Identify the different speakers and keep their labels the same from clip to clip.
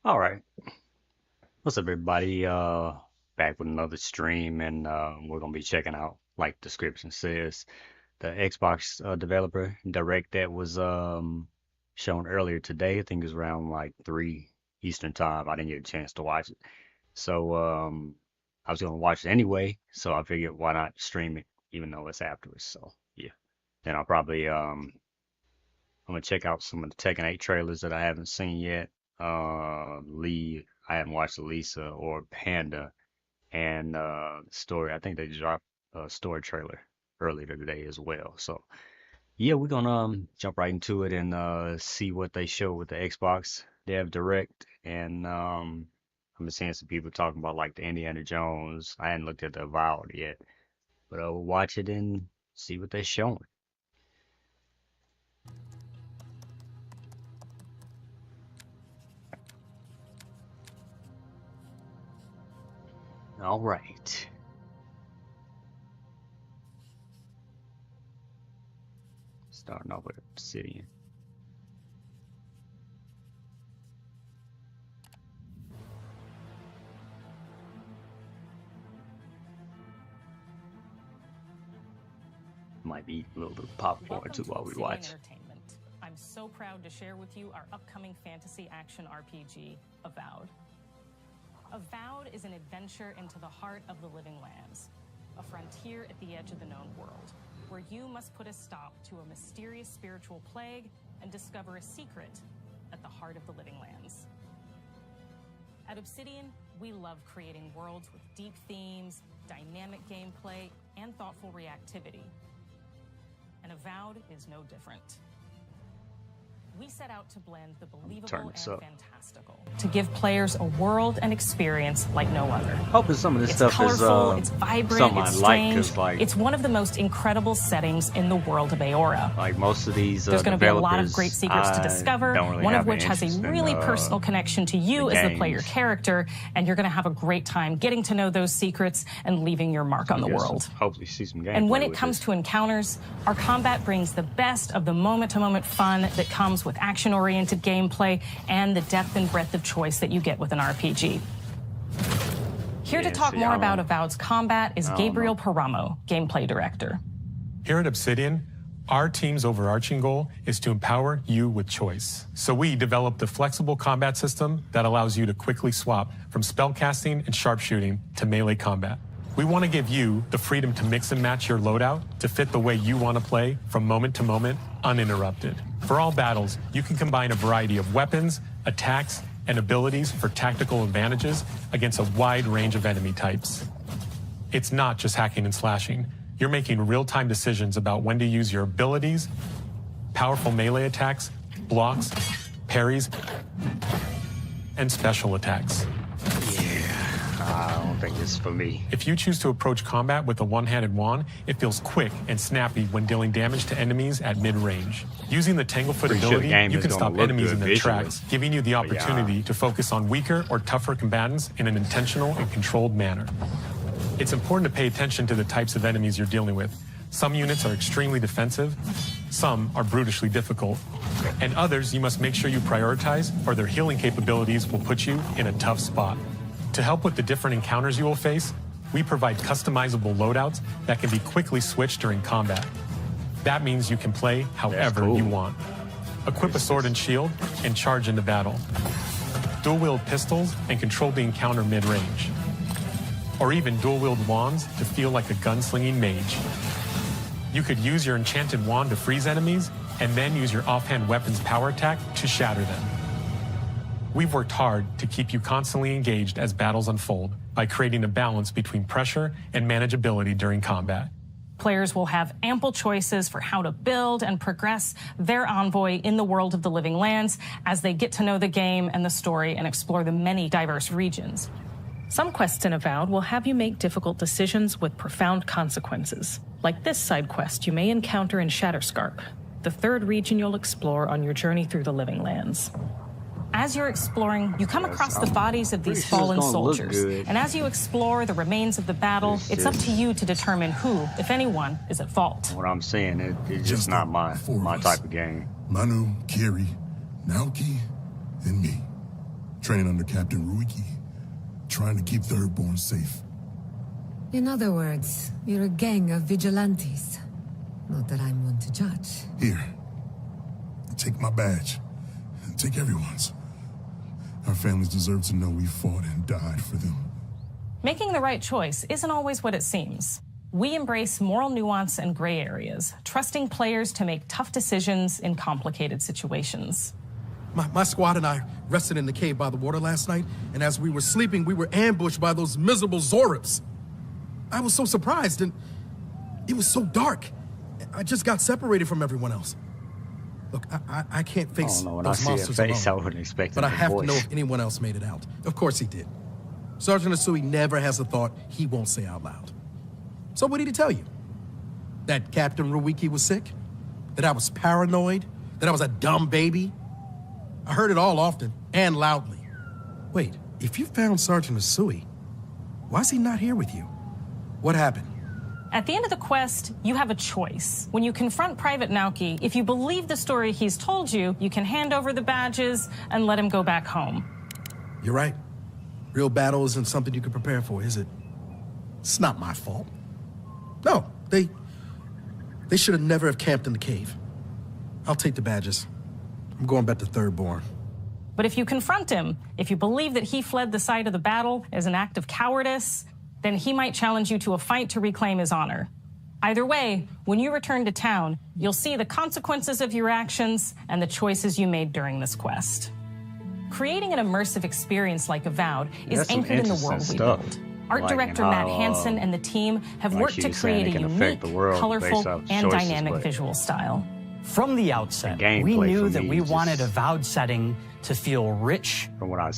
Speaker 1: All right. What's up, everybody? Back with another stream, and we're gonna be checking out, like description says, the Xbox developer direct that was shown earlier today. I think it was around like 3 Eastern time. I didn't get a chance to watch it, so I was gonna watch it anyway. So I figured why not stream it, even though it's afterwards. So yeah. Then I'll probably I'm gonna check out some of the Tekken 8 trailers that I haven't seen yet. Lee, I haven't watched Lisa or Panda, and story. I think they dropped a story trailer earlier today as well. So yeah, we're gonna jump right into it and see what they show with the Xbox Dev Direct. And I've been seeing some people talking about like the Indiana Jones. I hadn't looked at the Avowed yet, but we'll watch it and see what they're showing. All right. Starting off with Obsidian. Might be eating a little bit of popcorn
Speaker 2: Welcome
Speaker 1: too
Speaker 2: to
Speaker 1: while we
Speaker 2: Obsidian
Speaker 1: watch.
Speaker 2: Entertainment. I'm so proud to share with you our upcoming fantasy action RPG, Avowed. Avowed is an adventure into the heart of the living lands, a frontier at the edge of the known world, where you must put a stop to a mysterious spiritual plague and discover a secret at the heart of the living lands. At Obsidian, we love creating worlds with deep themes, dynamic gameplay, and thoughtful reactivity. And Avowed is no different. We set out to blend the believable and fantastical, to give players a world and experience like no other.
Speaker 1: Hoping some of this
Speaker 2: It's
Speaker 1: stuff
Speaker 2: colorful,
Speaker 1: is
Speaker 2: it's vibrant,
Speaker 1: something I
Speaker 2: it's
Speaker 1: like,
Speaker 2: strange.
Speaker 1: because like
Speaker 2: It's one of the most incredible settings in the world of Aora.
Speaker 1: most of these
Speaker 2: There's going to be a lot of
Speaker 1: developers,
Speaker 2: great secrets to
Speaker 1: I
Speaker 2: discover,
Speaker 1: don't really
Speaker 2: one
Speaker 1: have
Speaker 2: of
Speaker 1: an
Speaker 2: which has a
Speaker 1: interest in,
Speaker 2: really personal connection to you
Speaker 1: the
Speaker 2: as the player
Speaker 1: games.
Speaker 2: character, and you're going to have a great time getting to know those secrets and leaving your mark on the
Speaker 1: Yes,
Speaker 2: world.
Speaker 1: hopefully see some gameplay
Speaker 2: And when it
Speaker 1: with
Speaker 2: comes
Speaker 1: this.
Speaker 2: to encounters, our combat brings the best of the moment-to-moment fun that comes with action-oriented gameplay and the depth and breadth of choice that you get with an RPG. Here to
Speaker 1: Yeah,
Speaker 2: talk
Speaker 1: see,
Speaker 2: more
Speaker 1: I
Speaker 2: about
Speaker 1: don't-
Speaker 2: Avowed's combat is
Speaker 1: I don't
Speaker 2: Gabriel
Speaker 1: know.
Speaker 2: Paramo, gameplay director.
Speaker 3: Here at Obsidian, our team's overarching goal is to empower you with choice. So we developed a flexible combat system that allows you to quickly swap from spellcasting and sharpshooting to melee combat. We want to give you the freedom to mix and match your loadout to fit the way you want to play from moment to moment, uninterrupted. For all battles, you can combine a variety of weapons, attacks, and abilities for tactical advantages against a wide range of enemy types. It's not just hacking and slashing. You're making real-time decisions about when to use your abilities, powerful melee attacks, blocks, parries, and special attacks.
Speaker 1: I don't think it's for me.
Speaker 3: If you choose to approach combat with a one-handed wand, it feels quick and snappy when dealing damage to enemies at mid-range. Using the Tanglefoot
Speaker 1: Pretty sure the
Speaker 3: ability,
Speaker 1: game
Speaker 3: you
Speaker 1: is
Speaker 3: can
Speaker 1: gonna
Speaker 3: stop
Speaker 1: look
Speaker 3: enemies
Speaker 1: good
Speaker 3: in their
Speaker 1: visually.
Speaker 3: tracks, giving you the
Speaker 1: yeah.
Speaker 3: opportunity to focus on weaker or tougher combatants in an intentional and controlled manner. It's important to pay attention to the types of enemies you're dealing with. Some units are extremely defensive, some are brutishly difficult, and others you must make sure you prioritize, or their healing capabilities will put you in a tough spot. To help with the different encounters you will face, we provide customizable loadouts that can be quickly switched during combat. That means you can play however
Speaker 1: cool.
Speaker 3: you want. Equip a sword and shield and charge into battle. Dual-wield pistols and control the encounter mid-range. Or even dual-wield wands to feel like a gunslinging mage. You could use your enchanted wand to freeze enemies, and then use your offhand weapon's power attack to shatter them. We've worked hard to keep you constantly engaged as battles unfold by creating a balance between pressure and manageability during combat.
Speaker 2: Players will have ample choices for how to build and progress their envoy in the world of the living lands as they get to know the game and the story and explore the many diverse regions. Some quests in Avowed will have you make difficult decisions with profound consequences, like this side quest you may encounter in Shatterscarp, the third region you'll explore on your journey through the living lands. As you're exploring, you come across the bodies of these
Speaker 1: pretty sure it's
Speaker 2: fallen
Speaker 1: gonna look
Speaker 2: soldiers.
Speaker 1: good.
Speaker 2: And as you explore the remains of the battle, it's up to you to determine who, if anyone, is at fault.
Speaker 1: What I'm saying, it's just not my
Speaker 4: four of us.
Speaker 1: type of game.
Speaker 4: Manu, Kiri, Naoki, and me. training under Captain Ruiki, trying to keep Thirdborn safe.
Speaker 5: In other words, you're a gang of vigilantes. Not that I'm one to judge.
Speaker 4: Here, take my badge. Take everyone's. Our families deserve to know we fought and died for them.
Speaker 2: Making the right choice isn't always what it seems. We embrace moral nuance and gray areas, trusting players to make tough decisions in complicated situations.
Speaker 6: My squad and I rested in the cave by the water last night, and as we were sleeping, we were ambushed by those miserable Zoribs. I was so surprised, and it was so dark. I just got separated from everyone else. Look, I can't face
Speaker 1: when
Speaker 6: those
Speaker 1: I see a
Speaker 6: monsters
Speaker 1: face,
Speaker 6: alone,
Speaker 1: I wouldn't expect
Speaker 6: but I
Speaker 1: the
Speaker 6: have to
Speaker 1: voice.
Speaker 6: know if anyone else made it out. Of course he did. Sergeant Asui never has a thought he won't say out loud. So what did he tell you? That Captain Ruiki was sick? That I was paranoid? That I was a dumb baby? I heard it all often and loudly. Wait, if you found Sergeant Asui, why is he not here with you? What happened?
Speaker 2: At the end of the quest, you have a choice. When you confront Private Naoki, if you believe the story he's told you, you can hand over the badges and let him go back home.
Speaker 6: You're right. Real battle isn't something you can prepare for, is it? It's not my fault. No, they should have never have camped in the cave. I'll take the badges. I'm going back to Thirdborn.
Speaker 2: But if you confront him, if you believe that he fled the site of the battle as an act of cowardice, then he might challenge you to a fight to reclaim his honor. Either way, when you return to town, you'll see the consequences of your actions and the choices you made during this quest. Creating an immersive experience like Avowed is anchored in the world we build. Art director Matt Hansen and the team have worked to create a unique, colorful, and dynamic visual style.
Speaker 7: From the outset, we knew that we wanted Avowed setting to feel rich,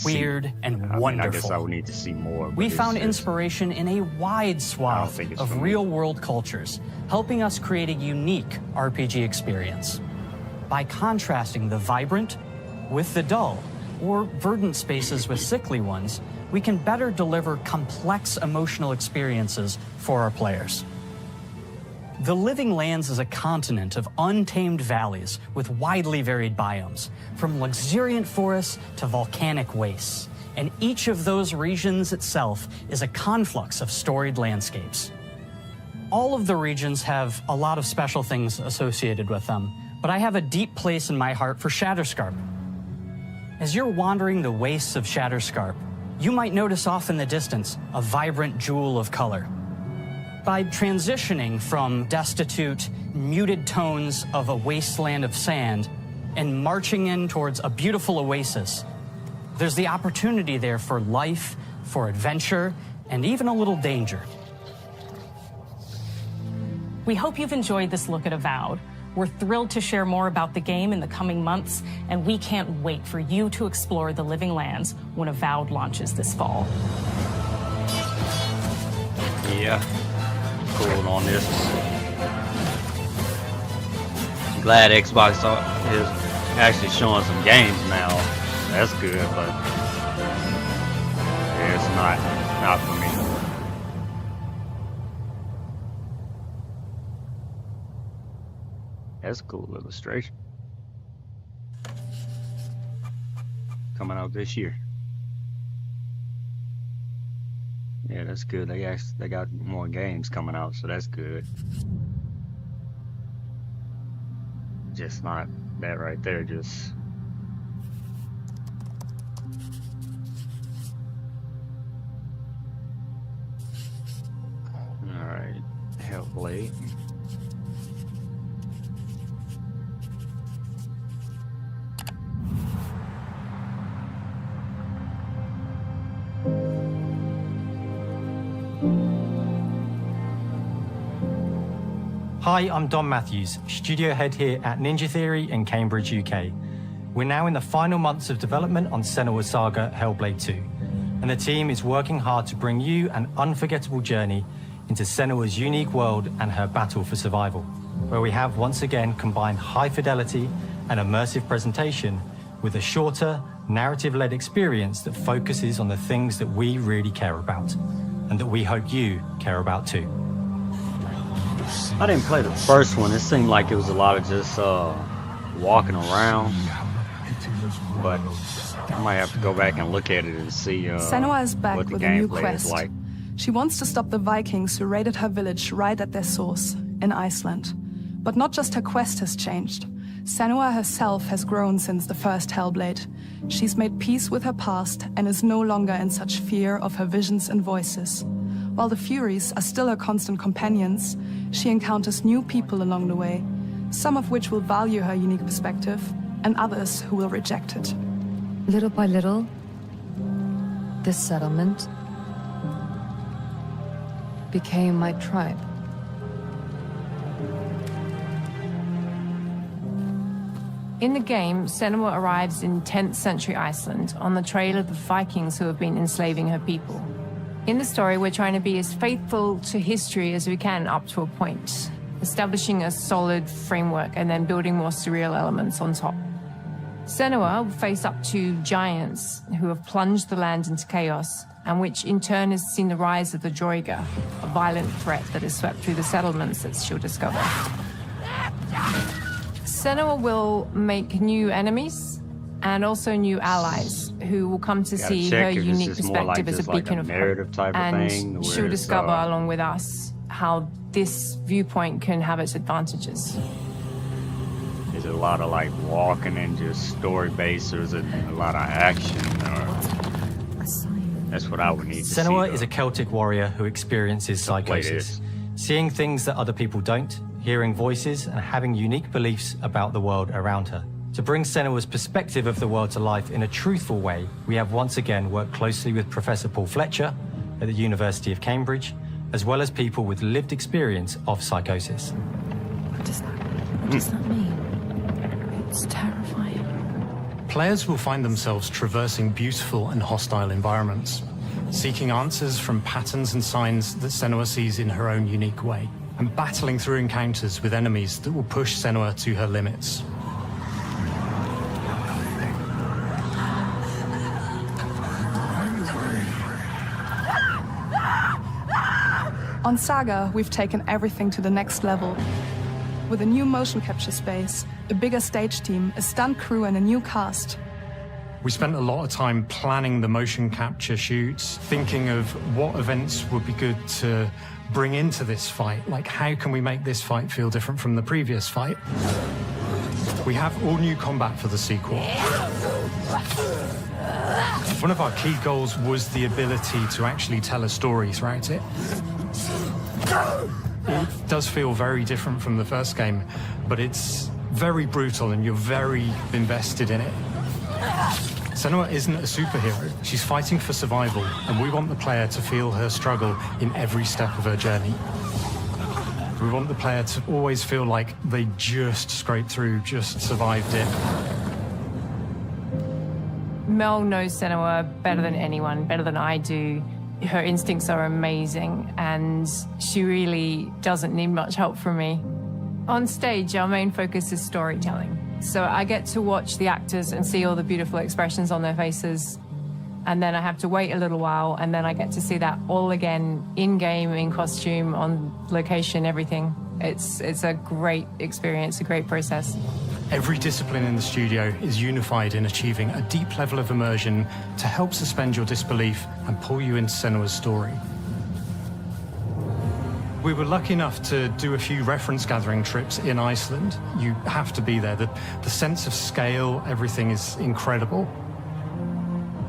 Speaker 7: weird, and wonderful.
Speaker 1: I guess I would need to see more.
Speaker 7: We found inspiration in a wide swath of real-world cultures, helping us create a unique RPG experience. By contrasting the vibrant with the dull, or verdant spaces with sickly ones, we can better deliver complex emotional experiences for our players. The Living Lands is a continent of untamed valleys with widely varied biomes, from luxuriant forests to volcanic wastes. And each of those regions itself is a conflux of storied landscapes. All of the regions have a lot of special things associated with them, but I have a deep place in my heart for Shatterscarp. As you're wandering the wastes of Shatterscarp, you might notice off in the distance a vibrant jewel of color. By transitioning from destitute, muted tones of a wasteland of sand and marching in towards a beautiful oasis, there's the opportunity there for life, for adventure, and even a little danger.
Speaker 2: We hope you've enjoyed this look at Avowed. We're thrilled to share more about the game in the coming months, and we can't wait for you to explore the Living Lands when Avowed launches this fall.
Speaker 1: Yeah. Cool on this one. I'm glad Xbox is actually showing some games now. That's good, but yeah, it's not for me. That's a cool illustration. Coming out this year. Yeah, that's good. They got more games coming out, so that's good. Just not that right there, just alright. Hellblade.
Speaker 8: Hi, I'm Don Matthews, studio head here at Ninja Theory in Cambridge, UK. We're now in the final months of development on Senua's Saga Hellblade 2, and the team is working hard to bring you an unforgettable journey into Senua's unique world and her battle for survival, where we have once again combined high fidelity and immersive presentation with a shorter, narrative-led experience that focuses on the things that we really care about, and that we hope you care about too.
Speaker 1: I didn't play the first one. It seemed like it was a lot of just walking around, but I might have to go back and look at it and see
Speaker 9: Senua is back
Speaker 1: what the
Speaker 9: with a new
Speaker 1: gameplay is
Speaker 9: quest.
Speaker 1: like.
Speaker 9: She wants to stop the Vikings who raided her village right at their source, in Iceland. But not just her quest has changed. Senua herself has grown since the first Hellblade. She's made peace with her past and is no longer in such fear of her visions and voices. While the Furies are still her constant companions, she encounters new people along the way, some of which will value her unique perspective, and others who will reject it.
Speaker 5: Little by little, this settlement became my tribe.
Speaker 10: In the game, Senua arrives in 10th century Iceland on the trail of the Vikings who have been enslaving her people. In the story, we're trying to be as faithful to history as we can up to a point, establishing a solid framework and then building more surreal elements on top. Senua will face up to giants who have plunged the land into chaos, and which in turn has seen the rise of the Droiga, a violent threat that has swept through the settlements that she'll discover. Senua will make new enemies and also new allies who will come to see her unique perspective as a beacon of hope. And she'll discover along with us how this viewpoint can have its advantages.
Speaker 1: Is it a lot of like walking and just story based, or is it a lot of action? Or that's what I would need to see.
Speaker 8: Senua is a Celtic warrior who experiences psychosis, seeing things that other people don't, hearing voices, and having unique beliefs about the world around her. To bring Senua's perspective of the world to life in a truthful way, we have once again worked closely with Professor Paul Fletcher at the University of Cambridge, as well as people with lived experience of psychosis.
Speaker 5: What does that mean? It's terrifying.
Speaker 3: Players will find themselves traversing beautiful and hostile environments, seeking answers from patterns and signs that Senua sees in her own unique way, and battling through encounters with enemies that will push Senua to her limits.
Speaker 9: On Saga, we've taken everything to the next level. With a new motion capture space, a bigger stage team, a stunt crew, and a new cast.
Speaker 3: We spent a lot of time planning the motion capture shoots, thinking of what events would be good to bring into this fight. Like, how can we make this fight feel different from the previous fight? We have all new combat for the sequel. One of our key goals was the ability to actually tell a story throughout it. It does feel very different from the first game, but it's very brutal and you're very invested in it. Senua isn't a superhero. She's fighting for survival, and we want the player to feel her struggle in every step of her journey. We want the player to always feel like they just scraped through, just survived it.
Speaker 10: Mel knows Senua better than anyone, better than I do. Her instincts are amazing, and she really doesn't need much help from me. On stage, our main focus is storytelling. So I get to watch the actors and see all the beautiful expressions on their faces. And then I have to wait a little while, and then I get to see that all again, in-game, in costume, on location, everything. It's a great experience, a great process.
Speaker 3: Every discipline in the studio is unified in achieving a deep level of immersion to help suspend your disbelief and pull you into Senua's story. We were lucky enough to do a few reference gathering trips in Iceland. You have to be there. The sense of scale, everything is incredible.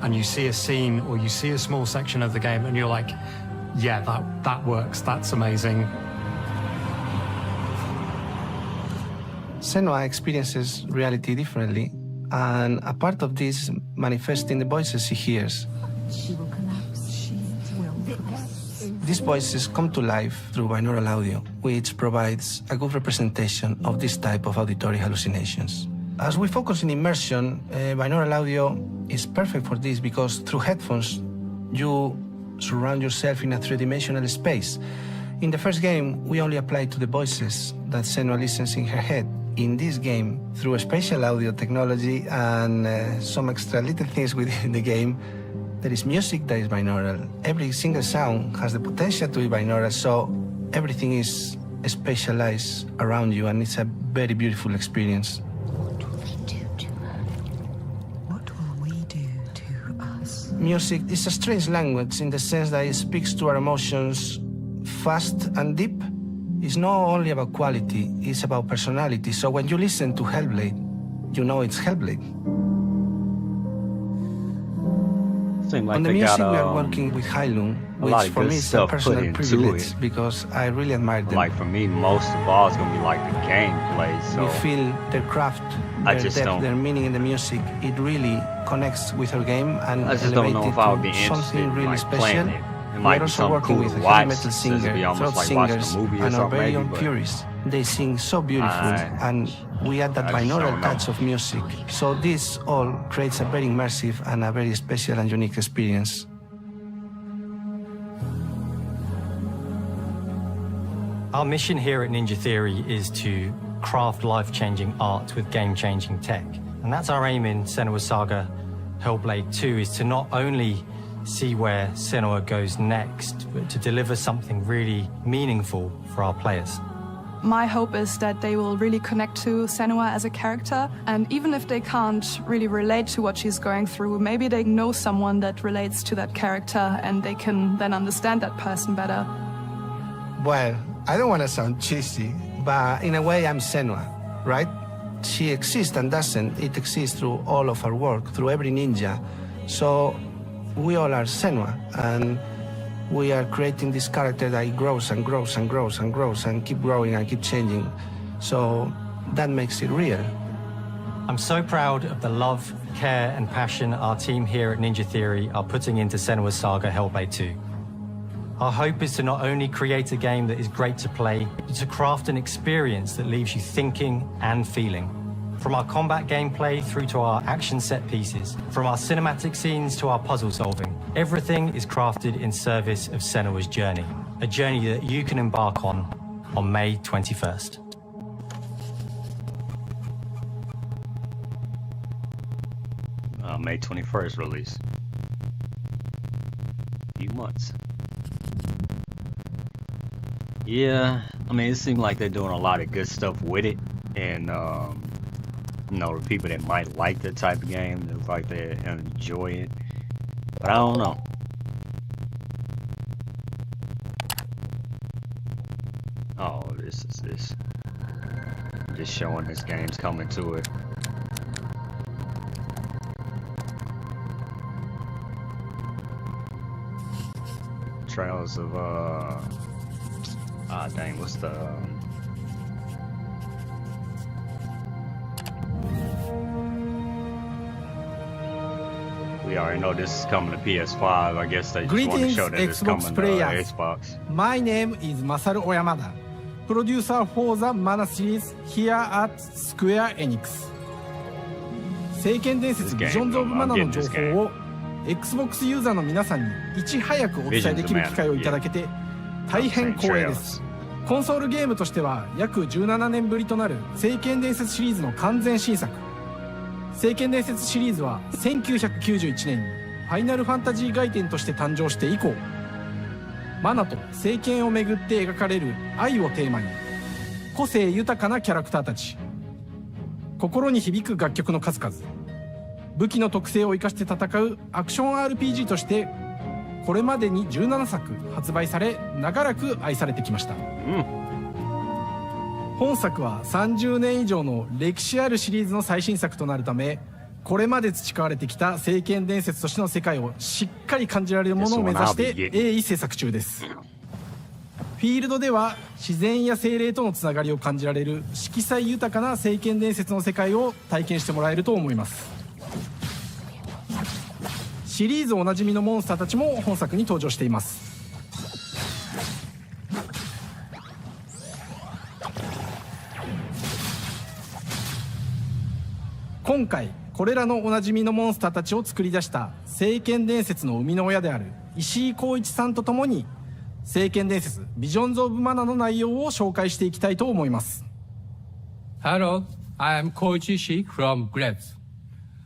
Speaker 3: And you see a scene or you see a small section of the game and you're like, yeah, that works, that's amazing.
Speaker 11: Senua experiences reality differently, and a part of this manifests in the voices she hears.
Speaker 5: She will collapse. She will collapse.
Speaker 11: These voices come to life through binaural audio, which provides a good representation of this type of auditory hallucinations. As we focus in immersion, binaural audio is perfect for this because through headphones, you surround yourself in a three-dimensional space. In the first game, we only applied to the voices that Senua listens in her head. In this game, through a spatial audio technology and some extra little things within the game, there is music that is binaural. Every single sound has the potential to be binaural, so everything is spatialized around you, and it's a very beautiful experience.
Speaker 5: What will we do to her? What will we do
Speaker 11: Music is a strange language in the sense that it speaks to our emotions fast and deep. It's not only about quality, it's about personality. So when you listen to Hellblade, you know it's Hellblade.
Speaker 1: Like
Speaker 11: on the music, we are working with Heilung, which for me is a personal privilege because I really admire them.
Speaker 1: Like for me, most of all, it's gonna be like the gameplay. So
Speaker 11: we feel their craft, their depth, their meaning in the music. It really connects with our game and
Speaker 1: I just don't know if I would be interested in
Speaker 11: really
Speaker 1: like
Speaker 11: special.
Speaker 1: playing it. It might be something cool to watch. Heavy metal singer, throat singers,
Speaker 11: and our very own purists. They sing so beautifully, and we add that binaural touch of music. So this all creates a very immersive and a very special and unique experience.
Speaker 8: Our mission here at Ninja Theory is to craft life-changing art with game-changing tech. And that's our aim in Senua Saga Hellblade 2, is to not only see where Senua goes next, but to deliver something really meaningful for our players.
Speaker 9: My hope is that they will really connect to Senua as a character, and even if they can't really relate to what she's going through, maybe they know someone that relates to that character and they can then understand that person better.
Speaker 11: Well, I don't want to sound cheesy, but in a way I'm Senua, right? She exists and doesn't. It exists through all of our work, through every ninja. So we all are Senua, and we are creating this character that grows and grows and grows and grows and keep growing and keep changing. So that makes it real.
Speaker 8: I'm so proud of the love, care and passion our team here at Ninja Theory are putting into Senua Saga Hellblade 2. Our hope is to not only create a game that is great to play, but to craft an experience that leaves you thinking and feeling. From our combat gameplay through to our action set pieces, from our cinematic scenes to our puzzle solving, everything is crafted in service of Senua's journey, a journey that you can embark on May 21st.
Speaker 1: May 21st release. Few months. Yeah, I mean, it seems like they're doing a lot of good stuff with it, and you know, the people that might like that type of game, looks like they enjoy it, but I don't know. Oh, this is this. Just showing this game's coming to it. Trails of dang, what's the we already know this is coming to PS5. I guess they just want to show that it's coming to Xbox.
Speaker 12: My name is Masaru Oyamada, producer for the Mana series here at Square Enix. 聖剣伝説ビジョンズ・オブ・マナの情報を Xbox ユーザーの皆さんにいち早くお伝えできる機会をいただけて大変光栄です。コンソールゲームとしては約17年ぶりとなる聖剣伝説シリーズの完全新作。聖剣伝説シリーズは1991年にファイナルファンタジー外伝として誕生して以降、マナと聖剣をめぐって描かれる愛をテーマに、個性豊かなキャラクターたち、心に響く楽曲の数々、武器の特性を生かして戦うアクション RPG としてこれまでに17作発売され長らく愛されてきました、本作は30年以上の歴史あるシリーズの最新作となるため、これまで培われてきた聖剣伝説としての世界をしっかり感じられるものを目指して鋭意制作中です。フィールドでは自然や精霊とのつながりを感じられる色彩豊かな聖剣伝説の世界を体験してもらえると思います。シリーズおなじみのモンスターたちも本作に登場しています。今回これらのおなじみのモンスターたちを作り出した聖剣伝説の生みの親である石井浩一さんとともに聖剣伝説ビジョンズ・オブ・マナの内容を紹介していきたいと思います。
Speaker 13: Hello, I am Koichi Ishii from Grabs.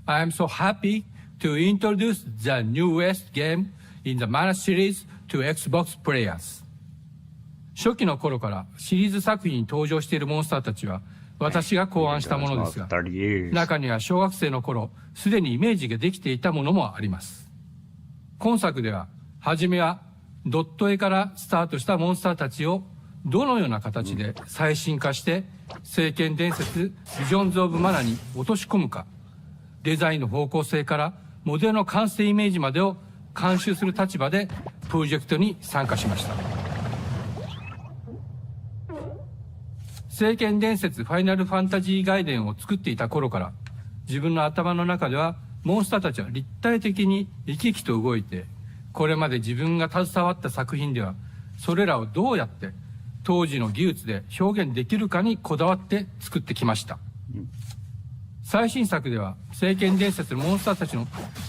Speaker 13: I am so happy to introduce the newest game in the Mana series to Xbox players. 初期の頃からシリーズ作品に登場しているモンスターたちは私が考案したものですが、中には小学生の頃すでにイメージができていたものもあります。今作では、はじめはドット絵からスタートしたモンスターたちをどのような形で最新化して聖剣伝説ビジョンズ・オブ・マナに落とし込むか、デザインの方向性からモデルの完成イメージまでを監修する立場でプロジェクトに参加しました。聖剣伝説ファイナルファンタジー外伝を作っていた頃から、自分の頭の中ではモンスターたちは立体的に生き生きと動いて、これまで自分が携わった作品ではそれらをどうやって当時の技術で表現できるかにこだわって作ってきました。最新作では聖剣伝説のモンスターたちの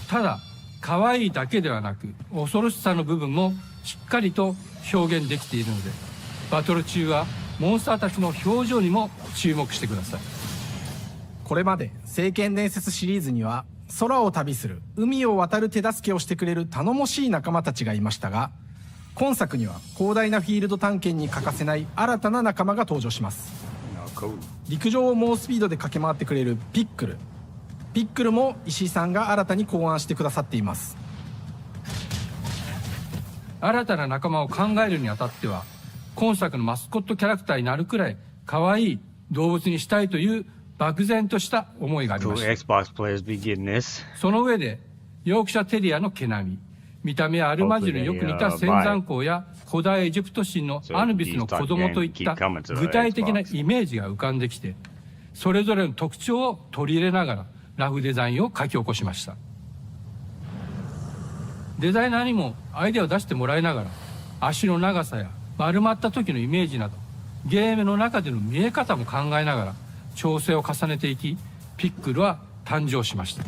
Speaker 13: ただ可愛いだけではなく恐ろしさの部分もしっかりと表現できているので、バトル中はモンスターたちの表情にも注目してください。
Speaker 12: これまで聖剣伝説シリーズには空を旅する、海を渡る手助けをしてくれる頼もしい仲間たちがいましたが、今作には広大なフィールド探検に欠かせない新たな仲間が登場します。陸上を猛スピードで駆け回ってくれるピックル。ピックルも石井さんが新たに考案してくださっています。
Speaker 13: 新たな仲間を考えるにあたっては、今作のマスコットキャラクターになるくらい可愛い動物にしたいという漠然とした思いがありました。その上で、ヨークシャテリアの毛並み、見た目はアルマジルによく似た仙山港や古代エジプト神のアヌビスの子供といった具体的なイメージが浮かんできて、それぞれの特徴を取り入れながらラフデザインを書き起こしました。デザイナーにもアイデアを出してもらいながら、足の長さや丸まった時のイメージなど、ゲームの中での見え方も考えながら調整を重ねていき、ピックルは誕生しました。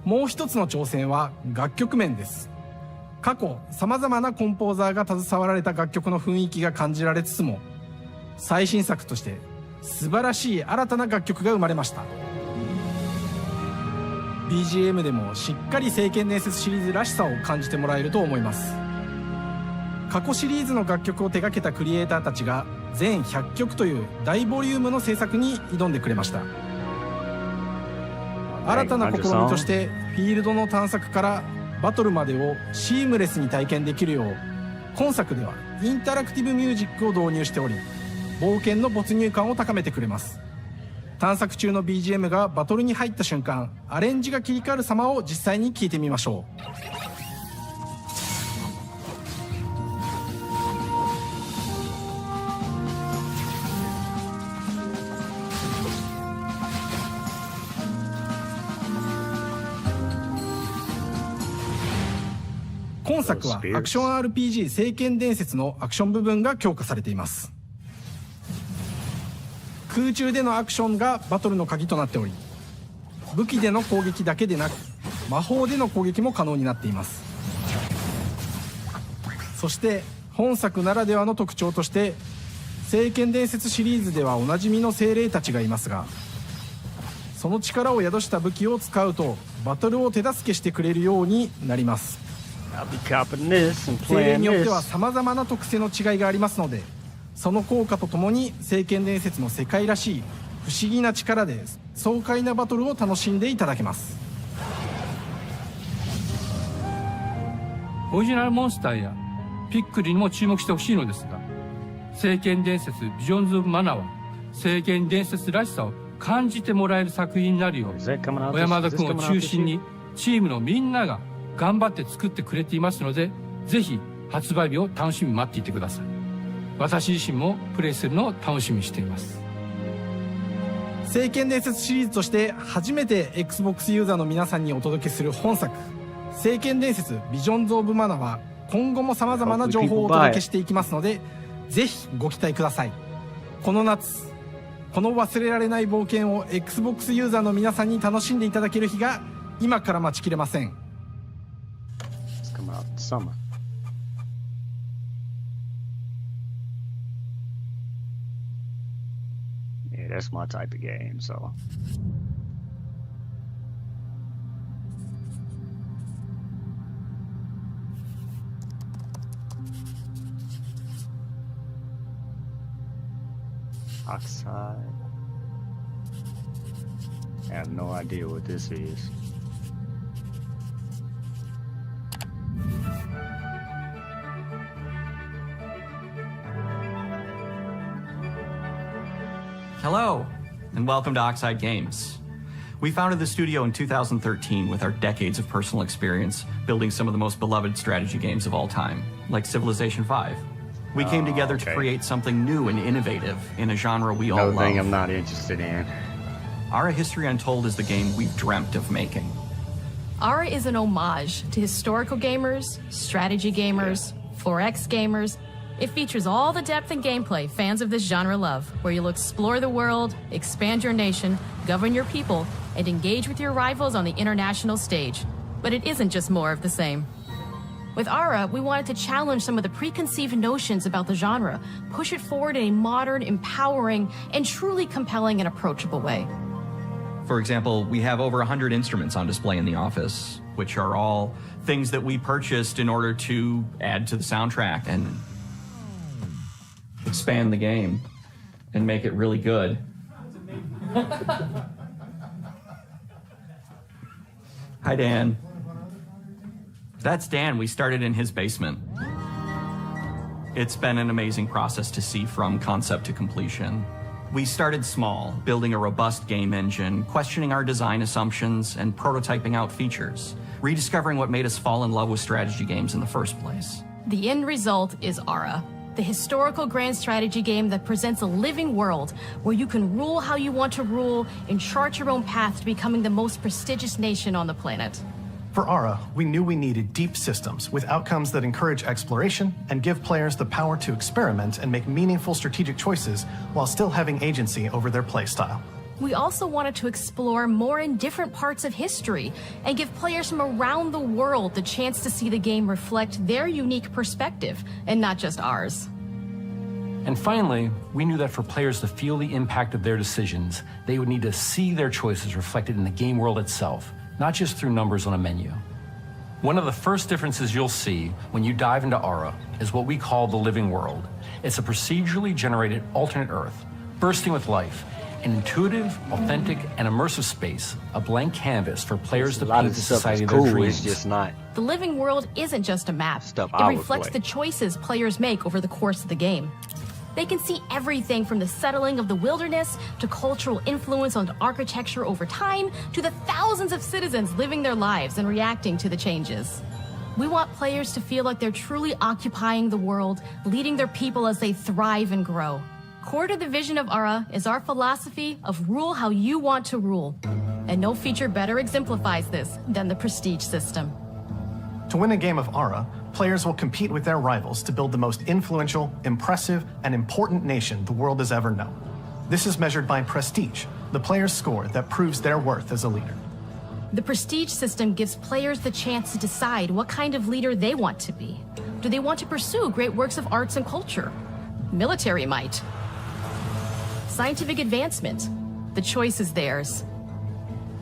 Speaker 12: もう一つの挑戦は楽曲面です。過去さまざまなコンポーザーが携わられた楽曲の雰囲気が感じられつつも、最新作として素晴らしい新たな楽曲が生まれました。 BGM でもしっかり聖剣伝説シリーズらしさを感じてもらえると思います。過去シリーズの楽曲を手掛けたクリエイターたちが全100曲という大ボリュームの制作に挑んでくれました。新たな試みとしてフィールドの探索からバトルまでをシームレスに体験できるよう、今作ではインタラクティブミュージックを導入しており、冒険の没入感を高めてくれます。探索中の BGM がバトルに入った瞬間、アレンジが切り替わる様を実際に聞いてみましょう。今作はアクション RPG 聖剣伝説のアクション部分が強化されています。空中でのアクションがバトルの鍵となっており、武器での攻撃だけでなく魔法での攻撃も可能になっています。そして本作ならではの特徴として、聖剣伝説シリーズではおなじみの精霊たちがいますが、その力を宿した武器を使うとバトルを手助けしてくれるようになります。精霊によってはさまざまな特性の違いがありますので、その効果とともに聖剣伝説の世界らしい不思議な力で爽快なバトルを楽しんでいただけます。
Speaker 13: オリジナルモンスターやピックルにも注目してほしいのですが、聖剣伝説ビジョンズ・オブ・マナーは聖剣伝説らしさを感じてもらえる作品になるよう、小山田君を中心にチームのみんなが頑張って作ってくれていますので、ぜひ発売日を楽しみに待っていてください。私自身もプレイするのを楽しみにしています。
Speaker 12: 聖剣伝説シリーズとして初めて Xbox ユーザーの皆さんにお届けする本作、聖剣伝説ビジョンズ・オブ・マナは今後もさまざまな情報をお届けしていきますので、ぜひご期待ください。この夏、この忘れられない冒険を Xbox ユーザーの皆さんに楽しんでいただける日が今から待ちきれません。
Speaker 1: Summer. Yeah, that's my type of game, so. Oxide. I have no idea what this is.
Speaker 14: Hello, and welcome to Oxide Games. We founded the studio in 2013 with our decades of personal experience building some of the most beloved strategy games of all time, like Civilization V. We came together to create something new and innovative in a genre we all love.
Speaker 1: Another thing I'm not interested in.
Speaker 14: Ara History Untold is the game we've dreamt of making.
Speaker 2: Ara is an homage to historical gamers, strategy gamers, 4X gamers. It features all the depth and gameplay fans of this genre love, where you'll explore the world, expand your nation, govern your people, and engage with your rivals on the international stage. But it isn't just more of the same. With Ara, we wanted to challenge some of the preconceived notions about the genre, push it forward in a modern, empowering, and truly compelling and approachable way.
Speaker 14: For example, we have over 100 instruments on display in the office, which are all things that we purchased in order to add to the soundtrack and expand the game and make it really good. Hi, Dan. That's Dan. We started in his basement. It's been an amazing process to see from concept to completion. We started small, building a robust game engine, questioning our design assumptions, and prototyping out features, rediscovering what made us fall in love with strategy games in the first place.
Speaker 2: The end result is Ara, the historical grand strategy game that presents a living world where you can rule how you want to rule and chart your own path to becoming the most prestigious nation on the planet.
Speaker 15: For Ara, we knew we needed deep systems with outcomes that encourage exploration and give players the power to experiment and make meaningful strategic choices while still having agency over their playstyle.
Speaker 2: We also wanted to explore more in different parts of history and give players from around the world the chance to see the game reflect their unique perspective and not just ours.
Speaker 16: And finally, we knew that for players to feel the impact of their decisions, they would need to see their choices reflected in the game world itself, not just through numbers on a menu. One of the first differences you'll see when you dive into Ara is what we call the living world. It's a procedurally generated alternate Earth, bursting with life, an intuitive, authentic, and immersive space, a blank canvas for players to paint the society of their dreams.
Speaker 1: It's just not
Speaker 2: The living world isn't just a map. It reflects the choices players make over the course of the game. They can see everything from the settling of the wilderness to cultural influence on architecture over time to the thousands of citizens living their lives and reacting to the changes. We want players to feel like they're truly occupying the world, leading their people as they thrive and grow. Core to the vision of Ara is our philosophy of rule how you want to rule. And no feature better exemplifies this than the prestige system.
Speaker 15: To win a game of Ara, players will compete with their rivals to build the most influential, impressive, and important nation the world has ever known. This is measured by prestige, the player's score that proves their worth as a leader.
Speaker 2: The prestige system gives players the chance to decide what kind of leader they want to be. Do they want to pursue great works of arts and culture? Military might? Scientific advancement? The choice is theirs.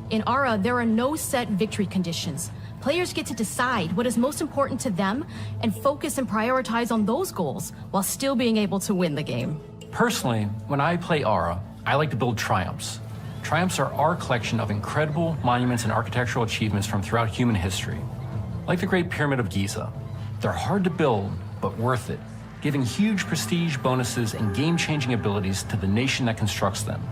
Speaker 2: In Ara, there are no set victory conditions. Players get to decide what is most important to them and focus and prioritize on those goals while still being able to win the game.
Speaker 16: Personally, when I play Ara, I like to build triumphs. Triumphs are our collection of incredible monuments and architectural achievements from throughout human history. Like the Great Pyramid of Giza. They're hard to build, but worth it, giving huge prestige bonuses and game-changing abilities to the nation that constructs them.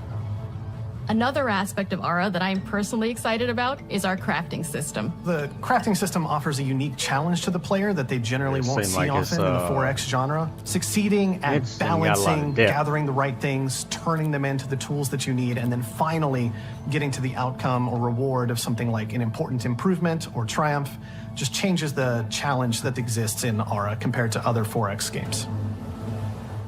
Speaker 2: Another aspect of Ara that I'm personally excited about is our crafting system.
Speaker 15: The crafting system offers a unique challenge to the player that they generally won't see often in the 4X genre. Succeeding at balancing, gathering the right things, turning them into the tools that you need, and then finally getting to the outcome or reward of something like an important improvement or triumph just changes the challenge that exists in Ara compared to other 4X games.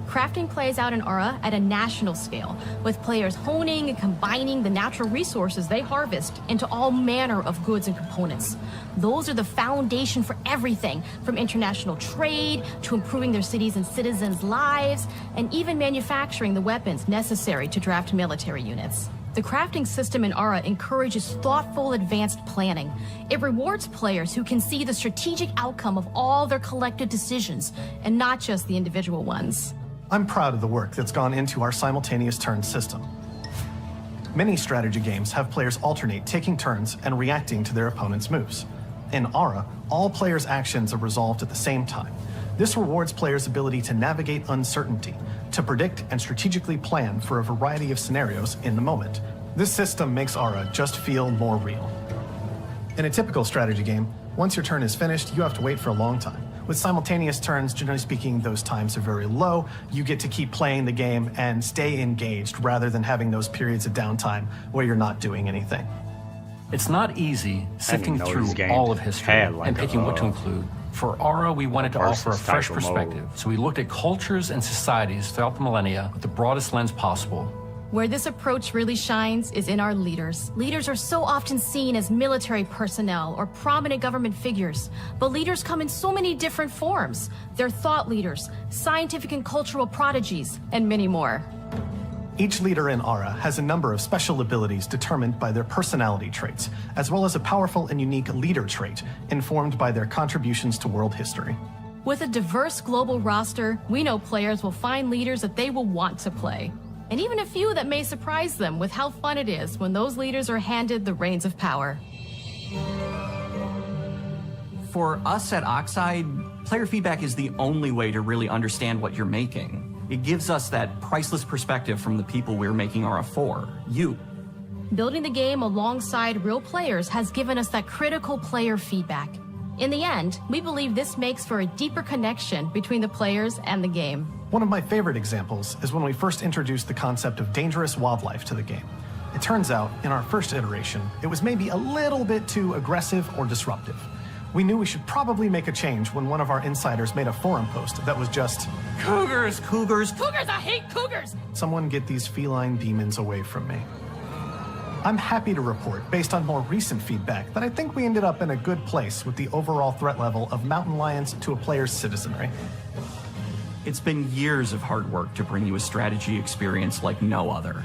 Speaker 2: Crafting plays out in Ara at a national scale, with players honing and combining the natural resources they harvest into all manner of goods and components. Those are the foundation for everything, from international trade to improving their cities' and citizens' lives, and even manufacturing the weapons necessary to draft military units. The crafting system in Ara encourages thoughtful, advanced planning. It rewards players who can see the strategic outcome of all their collective decisions, and not just the individual ones.
Speaker 15: I'm proud of the work that's gone into our simultaneous turn system. Many strategy games have players alternate taking turns and reacting to their opponent's moves. In Ara, all players' actions are resolved at the same time, This rewards players' ability to navigate uncertainty, to predict and strategically plan for a variety of scenarios in the moment. This system makes Aura just feel more real. In a typical strategy game, once your turn is finished, you have to wait for a long time. With simultaneous turns, generally speaking, those times are very low. You get to keep playing the game and stay engaged rather than having those periods of downtime where you're not doing anything.
Speaker 16: It's not easy sifting through all of history and picking what to include. For Aura, we wanted to offer a fresh perspective, so we looked at cultures and societies throughout the millennia with the broadest lens possible.
Speaker 17: Where this approach really shines is in our leaders. Leaders are so often seen as military personnel or prominent government figures, but leaders come in so many different forms. They're thought leaders, scientific and cultural prodigies, and many more.
Speaker 15: Each leader in Aura has a number of special abilities determined by their personality traits, as well as a powerful and unique leader trait informed by their contributions to world history.
Speaker 17: With a diverse global roster, we know players will find leaders that they will want to play. And even a few that may surprise them with how fun it is when those leaders are handed the reins of power.
Speaker 14: For us at Oxide, player feedback is the only way to really understand what you're making. It gives us that priceless perspective from the people we're making Aura for, you.
Speaker 17: Building the game alongside real players has given us that critical player feedback. In the end, we believe this makes for a deeper connection between the players and the game.
Speaker 15: One of my favorite examples is when we first introduced the concept of dangerous wildlife to the game. It turns out, in our first iteration, it was maybe a little bit too aggressive or disruptive. We knew we should probably make a change when one of our insiders made a forum post that was just,
Speaker 14: "Cougars, cougars,
Speaker 17: cougars, I hate cougars!
Speaker 15: Someone get these feline demons away from me." I'm happy to report, based on more recent feedback, that I think we ended up in a good place with the overall threat level of mountain lions to a player's citizenry.
Speaker 14: It's been years of hard work to bring you a strategy experience like no other.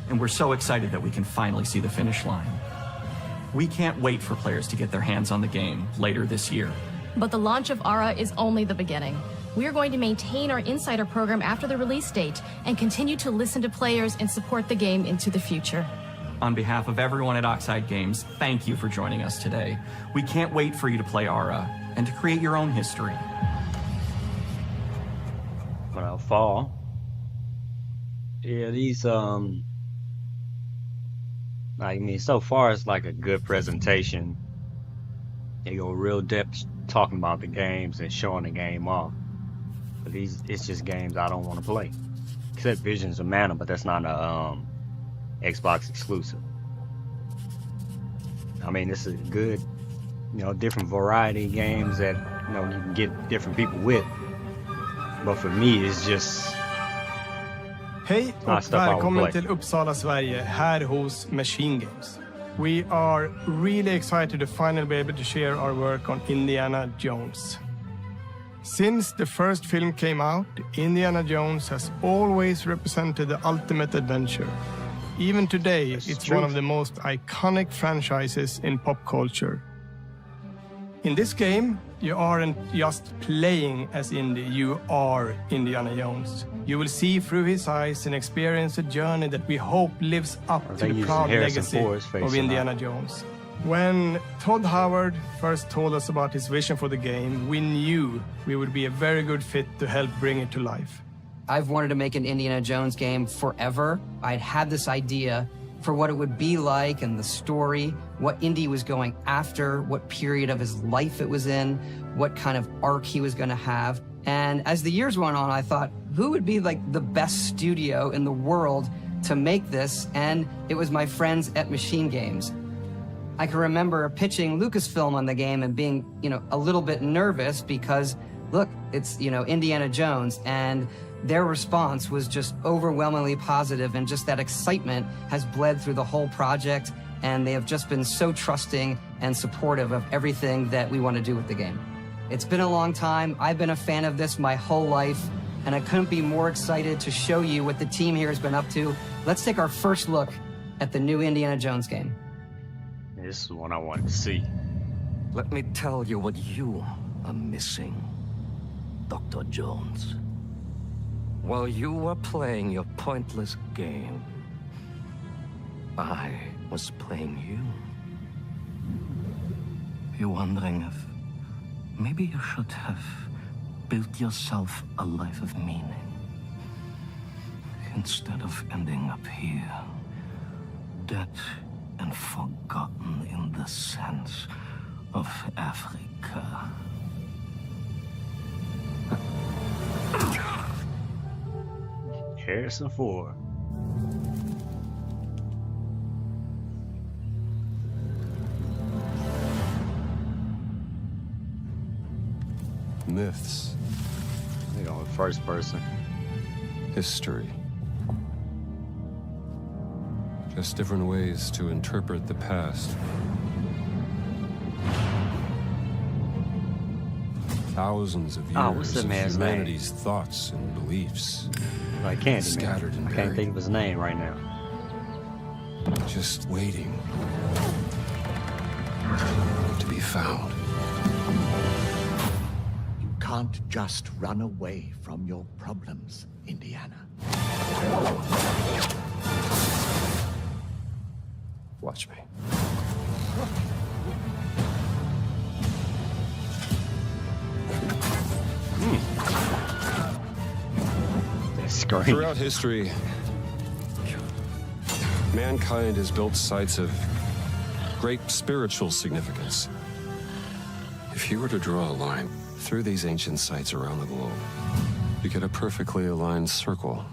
Speaker 14: And we're so excited that we can finally see the finish line. We can't wait for players to get their hands on the game later this year.
Speaker 17: But the launch of Aura is only the beginning. We are going to maintain our insider program after the release date and continue to listen to players and support the game into the future.
Speaker 14: On behalf of everyone at Oxide Games, thank you for joining us today. We can't wait for you to play Aura and to create your own history.
Speaker 1: But fall. Yeah, these I mean, so far it's like a good presentation. They go real depth talking about the games and showing the game off. But it's just games I don't want to play. Except Visions of Mana, but that's not a Xbox exclusive. I mean, this is good, different variety of games that you can get different people with. But for me, it's just.
Speaker 12: Hej och välkommen till Uppsala, Sverige, här hos Machine Games. We are really excited to finally be able to share our work on Indiana Jones. Since the first film came out, Indiana Jones has always represented the ultimate adventure. Even today, it's one of the most iconic franchises in pop culture. In this game, you aren't just playing as Indy, you are Indiana Jones. You will see through his eyes and experience a journey that we hope lives up to the proud legacy of Indiana Jones. When Todd Howard first told us about his vision for the game, we knew we would be a very good fit to help bring it to life.
Speaker 18: I've wanted to make an Indiana Jones game forever. I'd had this idea for what it would be like and the story, what Indy was going after, what period of his life it was in, what kind of arc he was going to have. And as the years went on, I thought, who would be like the best studio in the world to make this? And it was my friends at Machine Games. I can remember pitching Lucasfilm on the game and being, a little bit nervous because, look, it's, Indiana Jones, and their response was just overwhelmingly positive, and just that excitement has bled through the whole project, and they have just been so trusting and supportive of everything that we want to do with the game. It's been a long time. I've been a fan of this my whole life, and I couldn't be more excited to show you what the team here has been up to. Let's take our first look at the new Indiana Jones game.
Speaker 1: This is what I wanted to see.
Speaker 19: Let me tell you what you are missing, Dr. Jones. While you were playing your pointless game, I was playing you. You're wondering if maybe you should have built yourself a life of meaning. Instead of ending up here, dead and forgotten in the sense of Africa.
Speaker 1: Harrison Ford.
Speaker 20: Myths.
Speaker 1: You know, first person.
Speaker 20: History. Just different ways to interpret the past. Thousands of years of humanity's thoughts and beliefs.
Speaker 1: I can't
Speaker 20: scattered and
Speaker 1: I can't think of his name right now.
Speaker 20: Just waiting to be found.
Speaker 21: You can't just run away from your problems, Indiana.
Speaker 20: Watch me. Throughout history, mankind has built sites of great spiritual significance. If you were to draw a line through these ancient sites around the globe, you get a perfectly aligned circle.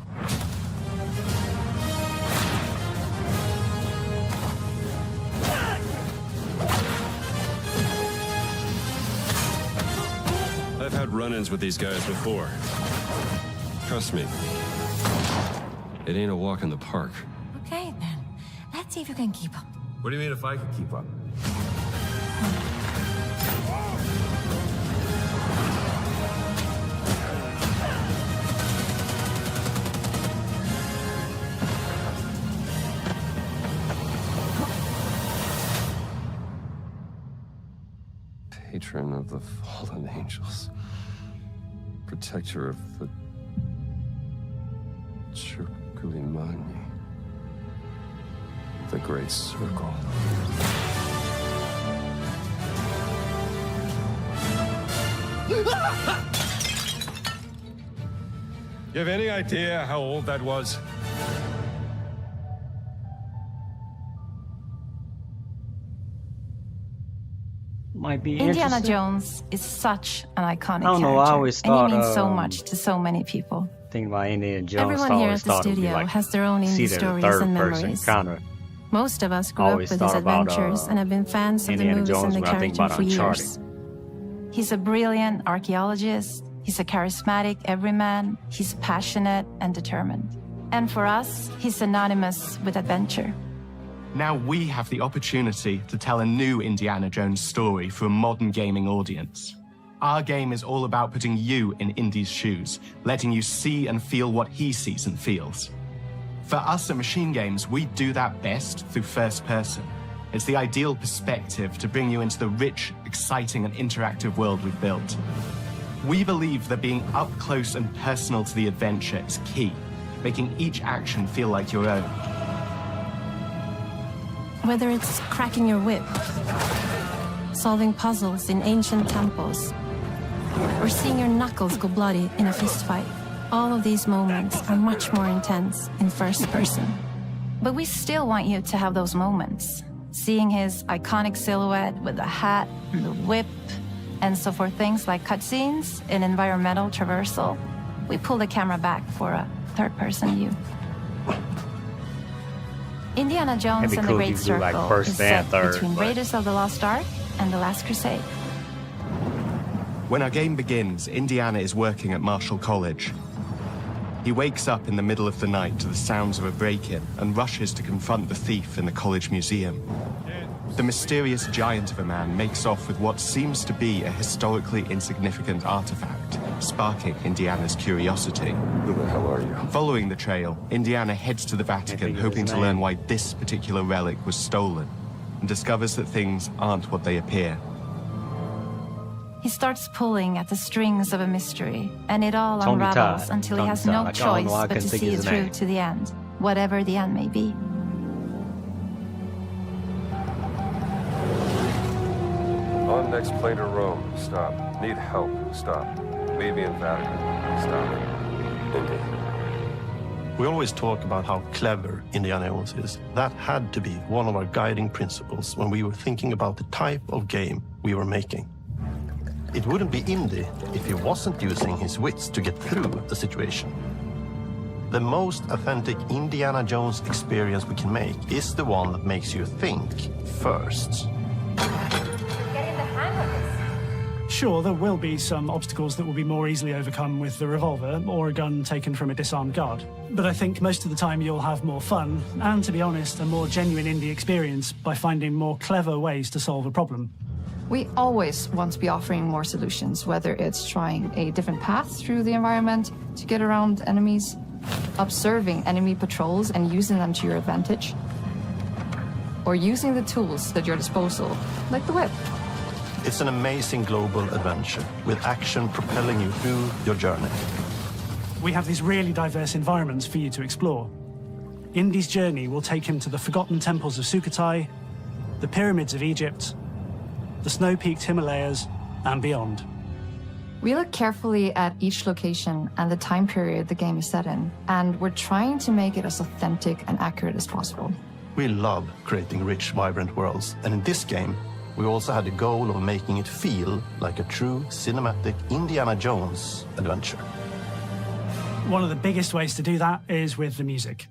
Speaker 20: I've had run-ins with these guys before. Trust me, it ain't a walk in the park.
Speaker 22: Okay, then. Let's see if you can keep up.
Speaker 20: What do you mean if I can keep up? Patron of the fallen angels. Protector of the Chukulimani. The Great Circle. You have any idea how old that was?
Speaker 1: Might be
Speaker 10: Indiana
Speaker 1: interesting.
Speaker 10: Jones is such an iconic
Speaker 1: I don't know,
Speaker 10: character,
Speaker 1: I always
Speaker 10: and
Speaker 1: thought,
Speaker 10: he means so much to so many people.
Speaker 1: Thinking about Indiana Jones,
Speaker 10: Everyone
Speaker 1: I
Speaker 10: here
Speaker 1: always
Speaker 10: at the
Speaker 1: thought it would be
Speaker 10: studio
Speaker 1: like
Speaker 10: has their own
Speaker 1: see
Speaker 10: indie
Speaker 1: it in a
Speaker 10: stories
Speaker 1: third
Speaker 10: and
Speaker 1: person,
Speaker 10: memories.
Speaker 1: kinda.
Speaker 10: Most of us grew up
Speaker 1: Always
Speaker 10: with his
Speaker 1: thought about,
Speaker 10: adventures and have been fans of the
Speaker 1: Indiana
Speaker 10: movies
Speaker 1: Jones
Speaker 10: and the
Speaker 1: when I think
Speaker 10: character
Speaker 1: about
Speaker 10: for
Speaker 1: Uncharted.
Speaker 10: years. He's a brilliant archaeologist, he's a charismatic everyman, he's passionate and determined. And for us, he's synonymous with adventure.
Speaker 15: Now we have the opportunity to tell a new Indiana Jones story for a modern gaming audience. Our game is all about putting you in Indy's shoes, letting you see and feel what he sees and feels. For us at Machine Games, we do that best through first person. It's the ideal perspective to bring you into the rich, exciting, and interactive world we've built. We believe that being up close and personal to the adventure is key, making each action feel like your own.
Speaker 10: Whether it's cracking your whip, solving puzzles in ancient temples, or seeing your knuckles go bloody in a fistfight, all of these moments are much more intense in first person. But we still want you to have those moments. Seeing his iconic silhouette with the hat and the whip, and so for things like cutscenes and environmental traversal, we pull the camera back for a third-person view. Indiana Jones and the Great Circle is set between Raiders of the Lost Ark and The Last Crusade.
Speaker 15: When our game begins, Indiana is working at Marshall College. He wakes up in the middle of the night to the sounds of a break-in and rushes to confront the thief in the college museum. The mysterious giant of a man makes off with what seems to be a historically insignificant artifact, sparking Indiana's curiosity.
Speaker 20: Who the hell are you?
Speaker 15: Following the trail, Indiana heads to the Vatican, hoping to learn why this particular relic was stolen, and discovers that things aren't what they appear.
Speaker 10: He starts pulling at the strings of a mystery, and it all
Speaker 1: Tony
Speaker 10: unravels
Speaker 1: Todd.
Speaker 10: until he
Speaker 1: Tony
Speaker 10: has
Speaker 1: Todd.
Speaker 10: no
Speaker 1: Like, I don't know,
Speaker 10: choice
Speaker 1: I
Speaker 10: but to
Speaker 1: couldn't think
Speaker 10: see
Speaker 1: of
Speaker 10: it
Speaker 1: his
Speaker 10: through
Speaker 1: name.
Speaker 10: to the end, whatever the end may be.
Speaker 20: On next plane to Rome. Stop. Need help. Stop. Maybe in fact, stop. Indeed.
Speaker 4: We always talk about how clever Indiana Jones is. That had to be one of our guiding principles when we were thinking about the type of game we were making. It wouldn't be Indy if he wasn't using his wits to get through the situation. The most authentic Indiana Jones experience we can make is the one that makes you think first.
Speaker 22: Getting the hang of this.
Speaker 6: Sure, there will be some obstacles that will be more easily overcome with the revolver or a gun taken from a disarmed guard. But I think most of the time you'll have more fun and, to be honest, a more genuine indie experience by finding more clever ways to solve a problem.
Speaker 23: We always want to be offering more solutions, whether it's trying a different path through the environment to get around enemies, observing enemy patrols and using them to your advantage, or using the tools at your disposal, like the whip.
Speaker 4: It's an amazing global adventure with action propelling you through your journey.
Speaker 6: We have these really diverse environments for you to explore. Indy's journey will take him to the forgotten temples of Sukhothai, the pyramids of Egypt, the snow-peaked Himalayas, and beyond.
Speaker 23: We look carefully at each location and the time period the game is set in, and we're trying to make it as authentic and accurate as possible.
Speaker 4: We love creating rich, vibrant worlds, and in this game, we also had the goal of making it feel like a true cinematic Indiana Jones adventure.
Speaker 6: One of the biggest ways to do that is with the music.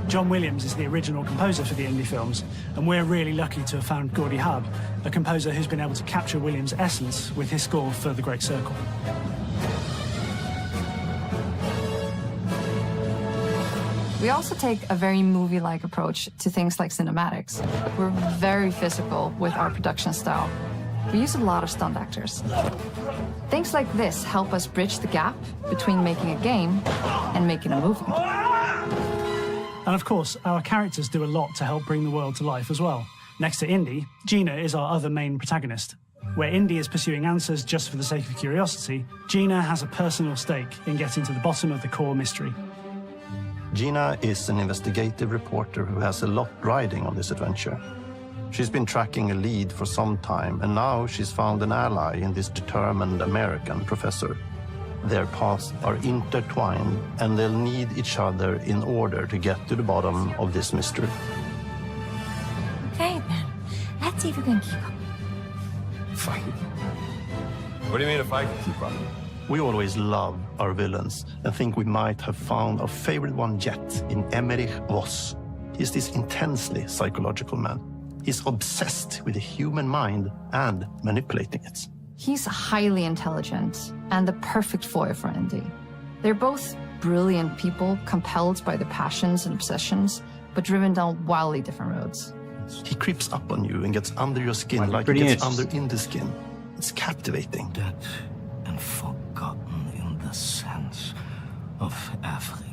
Speaker 6: John Williams is the original composer for the Indy films, and we're really lucky to have found Gordy Hub, a composer who's been able to capture Williams' essence with his score for The Great Circle.
Speaker 23: We also take a very movie-like approach to things like cinematics. We're very physical with our production style. We use a lot of stunt actors. Things like this help us bridge the gap between making a game and making a movie.
Speaker 6: And of course, our characters do a lot to help bring the world to life as well. Next to Indy, Gina is our other main protagonist. Where Indy is pursuing answers just for the sake of curiosity, Gina has a personal stake in getting to the bottom of the core mystery.
Speaker 4: Gina is an investigative reporter who has a lot riding on this adventure. She's been tracking a lead for some time, and now she's found an ally in this determined American professor. Their paths are intertwined, and they'll need each other in order to get to the bottom of this mystery.
Speaker 22: Okay, then. Let's see if we can keep up.
Speaker 20: Fine. What do you mean if I can keep up?
Speaker 4: We always love our villains and think we might have found our favorite one yet in Emmerich Voss. He's this intensely psychological man. He's obsessed with the human mind and manipulating it.
Speaker 23: He's highly intelligent and the perfect foil for Indy. They're both brilliant people, compelled by their passions and obsessions, but driven down wildly different roads.
Speaker 4: He creeps up on you and gets under your skin like he gets under Indy's skin. It's captivating.
Speaker 19: Dead and forgotten in the sense of Africa.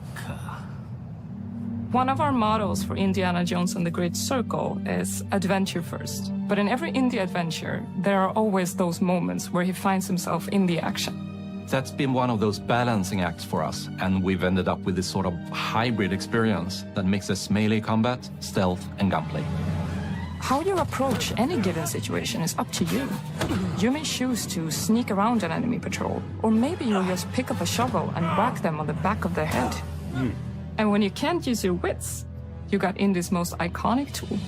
Speaker 2: One of our mottos for Indiana Jones and the Great Circle is adventure first. But in every indie adventure, there are always those moments where he finds himself in the action.
Speaker 16: That's been one of those balancing acts for us, and we've ended up with this sort of hybrid experience that mixes melee combat, stealth, and gunplay.
Speaker 2: How you approach any given situation is up to you. You may choose to sneak around an enemy patrol, or maybe you'll just pick up a shovel and whack them on the back of their head. And when you can't use your wits, you got Indy's most iconic tool.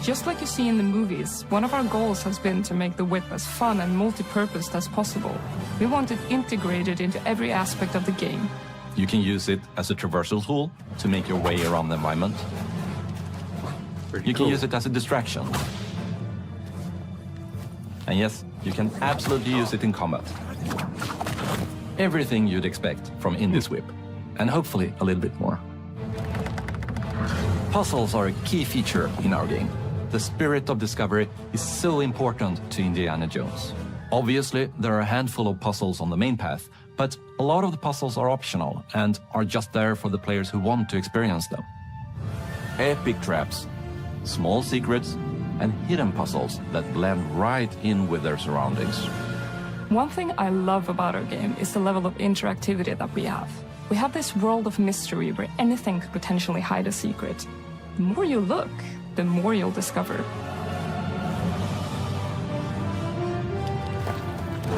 Speaker 2: Just like you see in the movies, one of our goals has been to make the whip as fun and multi-purposed as possible. We want it integrated into every aspect of the game.
Speaker 16: You can use it as a traversal tool to make your way around the environment. You can use it as a distraction. And yes, you can absolutely use it in combat. Everything you'd expect from Indy's whip, and hopefully a little bit more. Puzzles are a key feature in our game. The spirit of discovery is so important to Indiana Jones. Obviously, there are a handful of puzzles on the main path, but a lot of the puzzles are optional and are just there for the players who want to experience them. Epic traps, small secrets, and hidden puzzles that blend right in with their surroundings.
Speaker 2: One thing I love about our game is the level of interactivity that we have. We have this world of mystery where anything could potentially hide a secret. The more you look, the more you'll discover.
Speaker 20: You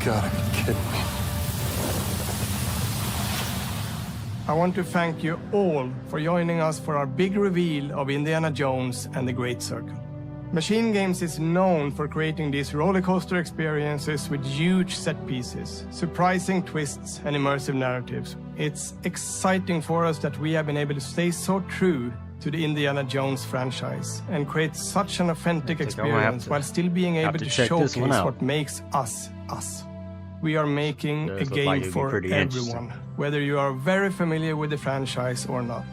Speaker 20: gotta be kidding me.
Speaker 12: I want to thank you all for joining us for our big reveal of Indiana Jones and the Great Circle. Machine Games is known for creating these rollercoaster experiences with huge set pieces, surprising twists, and immersive narratives. It's exciting for us that we have been able to stay so true to the Indiana Jones franchise and create such an authentic experience while still being able to showcase what makes us us. We are making a game for everyone, whether you are very familiar with the franchise or not.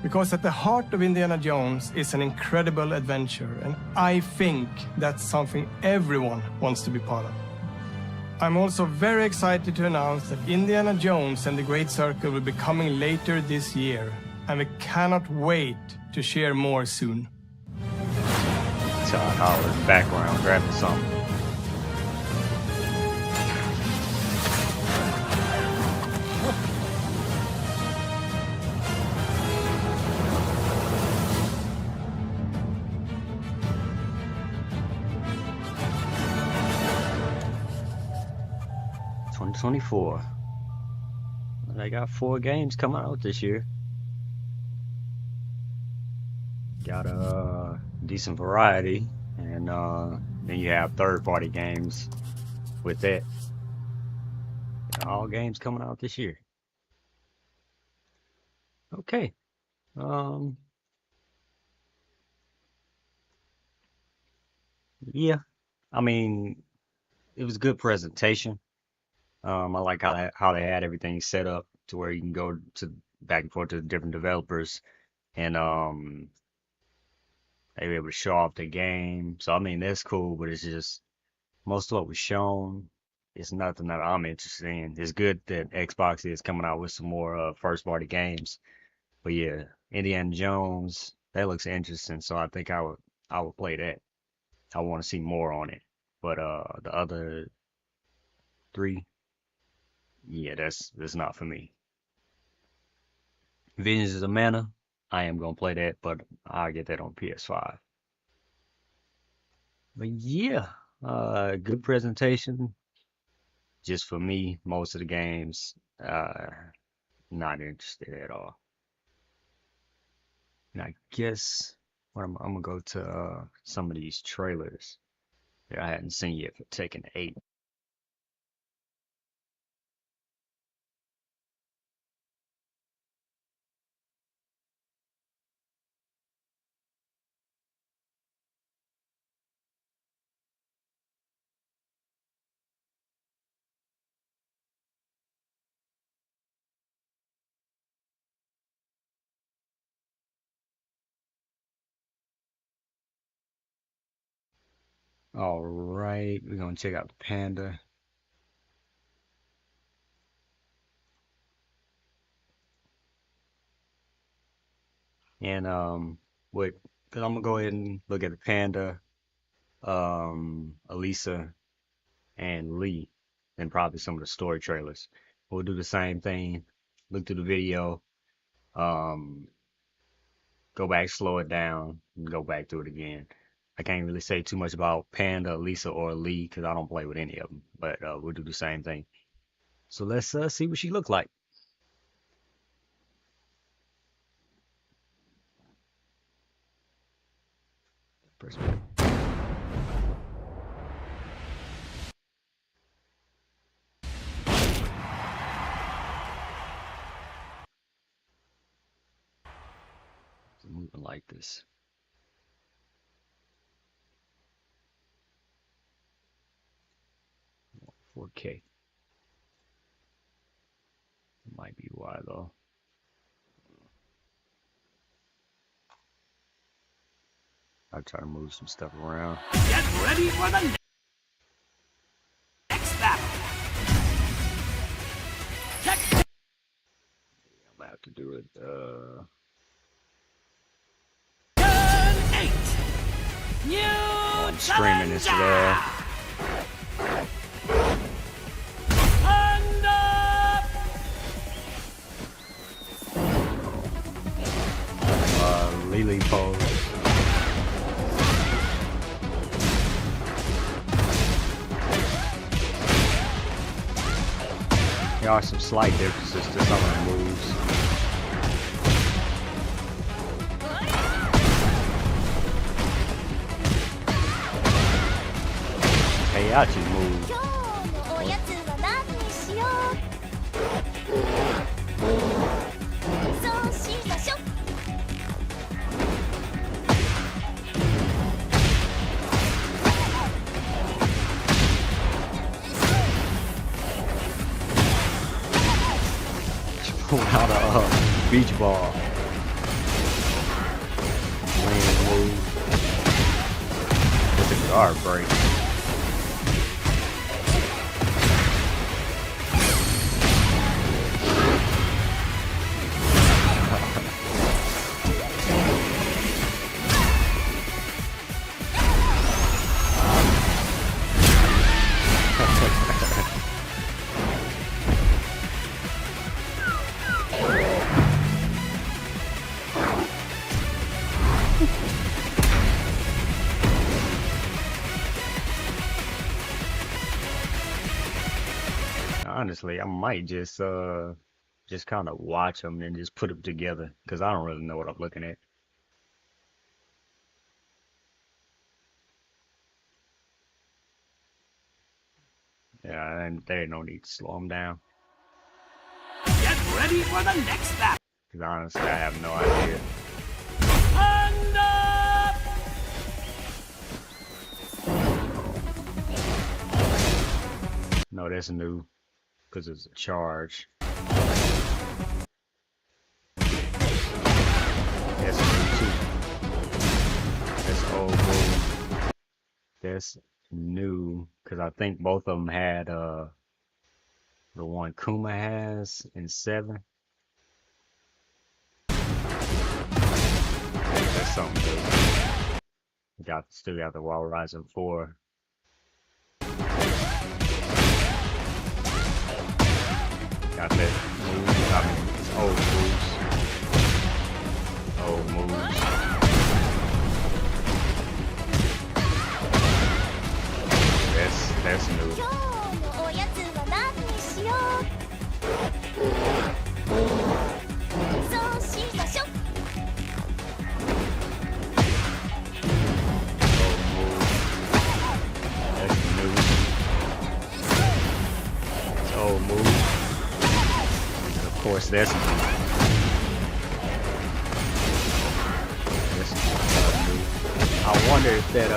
Speaker 12: Because at the heart of Indiana Jones is an incredible adventure, and I think that's something everyone wants to be part of. I'm also very excited to announce that Indiana Jones and the Great Circle will be coming later this year, and we cannot wait to share more soon.
Speaker 1: Todd Howard background, grabbing something. '24. They got 4 games coming out this year. Got a decent variety, and then you have third-party games with that. All games coming out this year. Okay. Yeah. I mean, it was a good presentation. I like how they had everything set up to where you can go to back and forth to the different developers, and they were able to show off the game. So I mean that's cool, but it's just most of what was shown is nothing that I'm interested in. It's good that Xbox is coming out with some more first party games, but yeah, Indiana Jones, that looks interesting. So I think I would play that. I want to see more on it, but the other 3. Yeah, that's not for me. Visions of the Mana, I am gonna play that, but I'll get that on PS5. But yeah, good presentation. Just for me, most of the games, not interested at all. And I guess what I'm gonna go to some of these trailers that I hadn't seen yet for Tekken 8. All right, we're gonna check out the Panda. And what? Cause I'm gonna go ahead and look at the Panda, Elisa, and Lee, and probably some of the story trailers. We'll do the same thing. Look through the video, um, go back, slow it down, and go back through it again. I can't really say too much about Panda, Lisa, or Lee because I don't play with any of them, but we'll do the same thing. So let's see what she looked like. Press play. It's moving like this. Oh, 4K. Might be why though. I'll try to move some stuff around.
Speaker 3: Get ready for the next battle.
Speaker 1: I'm gonna have to do it.
Speaker 3: Turn 8. New
Speaker 1: I'm streaming this today. pose. There are some slight differences to some of the moves. Heihachi's move. Pulled out a beach ball. Lean move. It's a guard break. Honestly, I might just kind of watch them and just put them together because I don't really know what I'm looking at. Yeah, and there ain't no need to slow them down.
Speaker 3: Get ready for the next lap.
Speaker 1: Because honestly, I have no idea.
Speaker 3: And
Speaker 1: No, that's new because it's a charge. That's new too. That's old move. That's new because I think both of them had the one Kuma has in 7. That's something new. Still got the Wall Rising 4. Got that move. I mean, it's old moves. Old moves. That's new. Old move. And of course, that's new. New. I wonder if that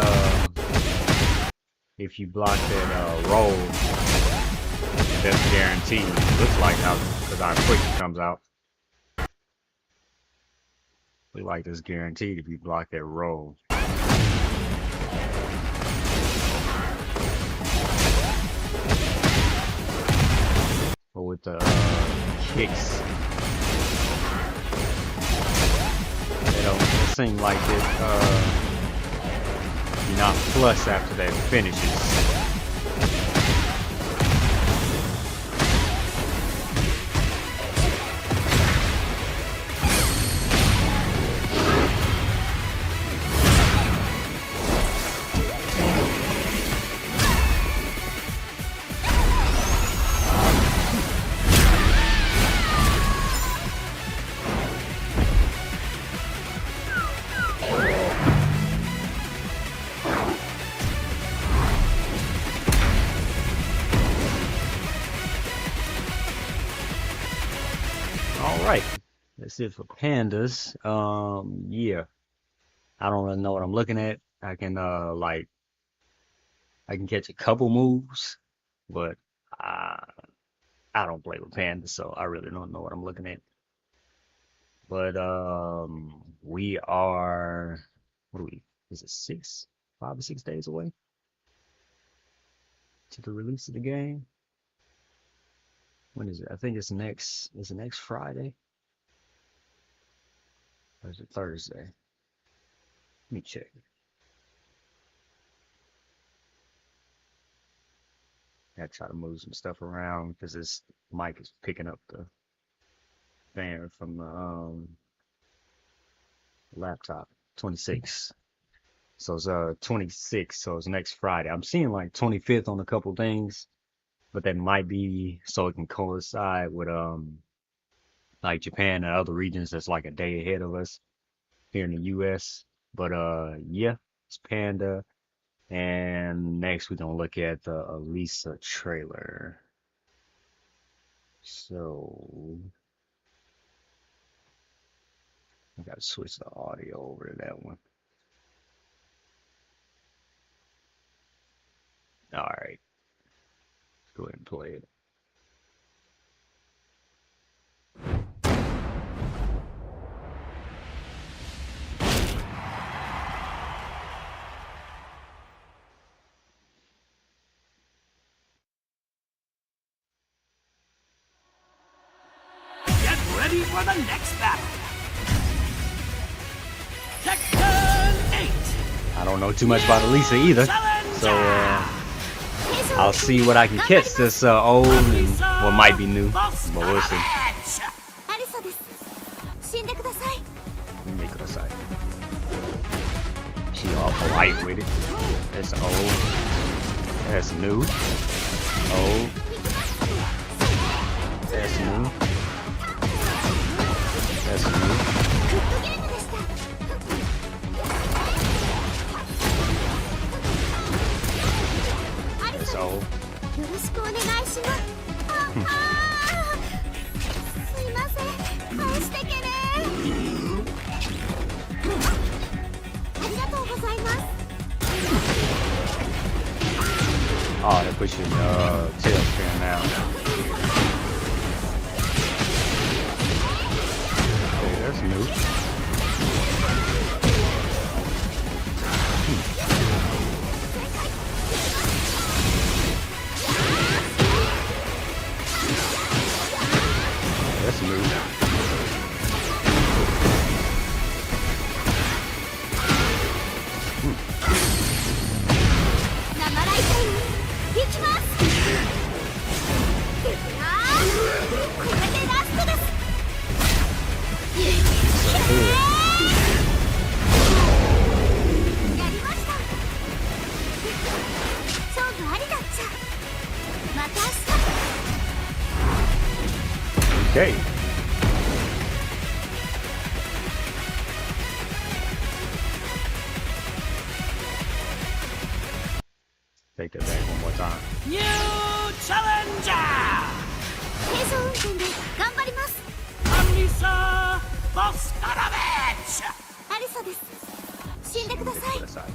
Speaker 1: if you block that roll, that's guaranteed. Looks like how because how quick it comes out. We like this guaranteed if you block that roll. But with the kicks, they don't seem like it. You're not plus after that finishes. Alright, that's it for pandas. Yeah, I don't really know what I'm looking at. I can I can catch a couple moves, but I don't play with pandas, so I really don't know what I'm looking at. But we are, what are we? Is it 5 or 6 days away to the release of the game? When is it? I think it's next. Is it next Friday? Or is it Thursday? Let me check. I try to move some stuff around because this mic is picking up the fan from the laptop. 26. So it's 26. So it's next Friday. I'm seeing like 25th on a couple things, but that might be so it can coincide with like Japan and other regions that's like a day ahead of us here in the US. But yeah, it's Panda. And next we're gonna look at the Elisa trailer. So I gotta switch the audio over to that one. All right, let's go ahead and play it.
Speaker 3: Get ready for the next battle. Tekken 8.
Speaker 1: I don't know too much about Elisa either, so I'll see what I can catch this old and what might be new, but we'll see. She all polite with it. That's old. That's new. Old. That's new. That's new. That's old. Oh, they're pushing tailspin now. Okay, that's new. That's new. Okay. Take that back one more time.
Speaker 3: New challenger. Alisa Voskanovich.
Speaker 1: Put aside.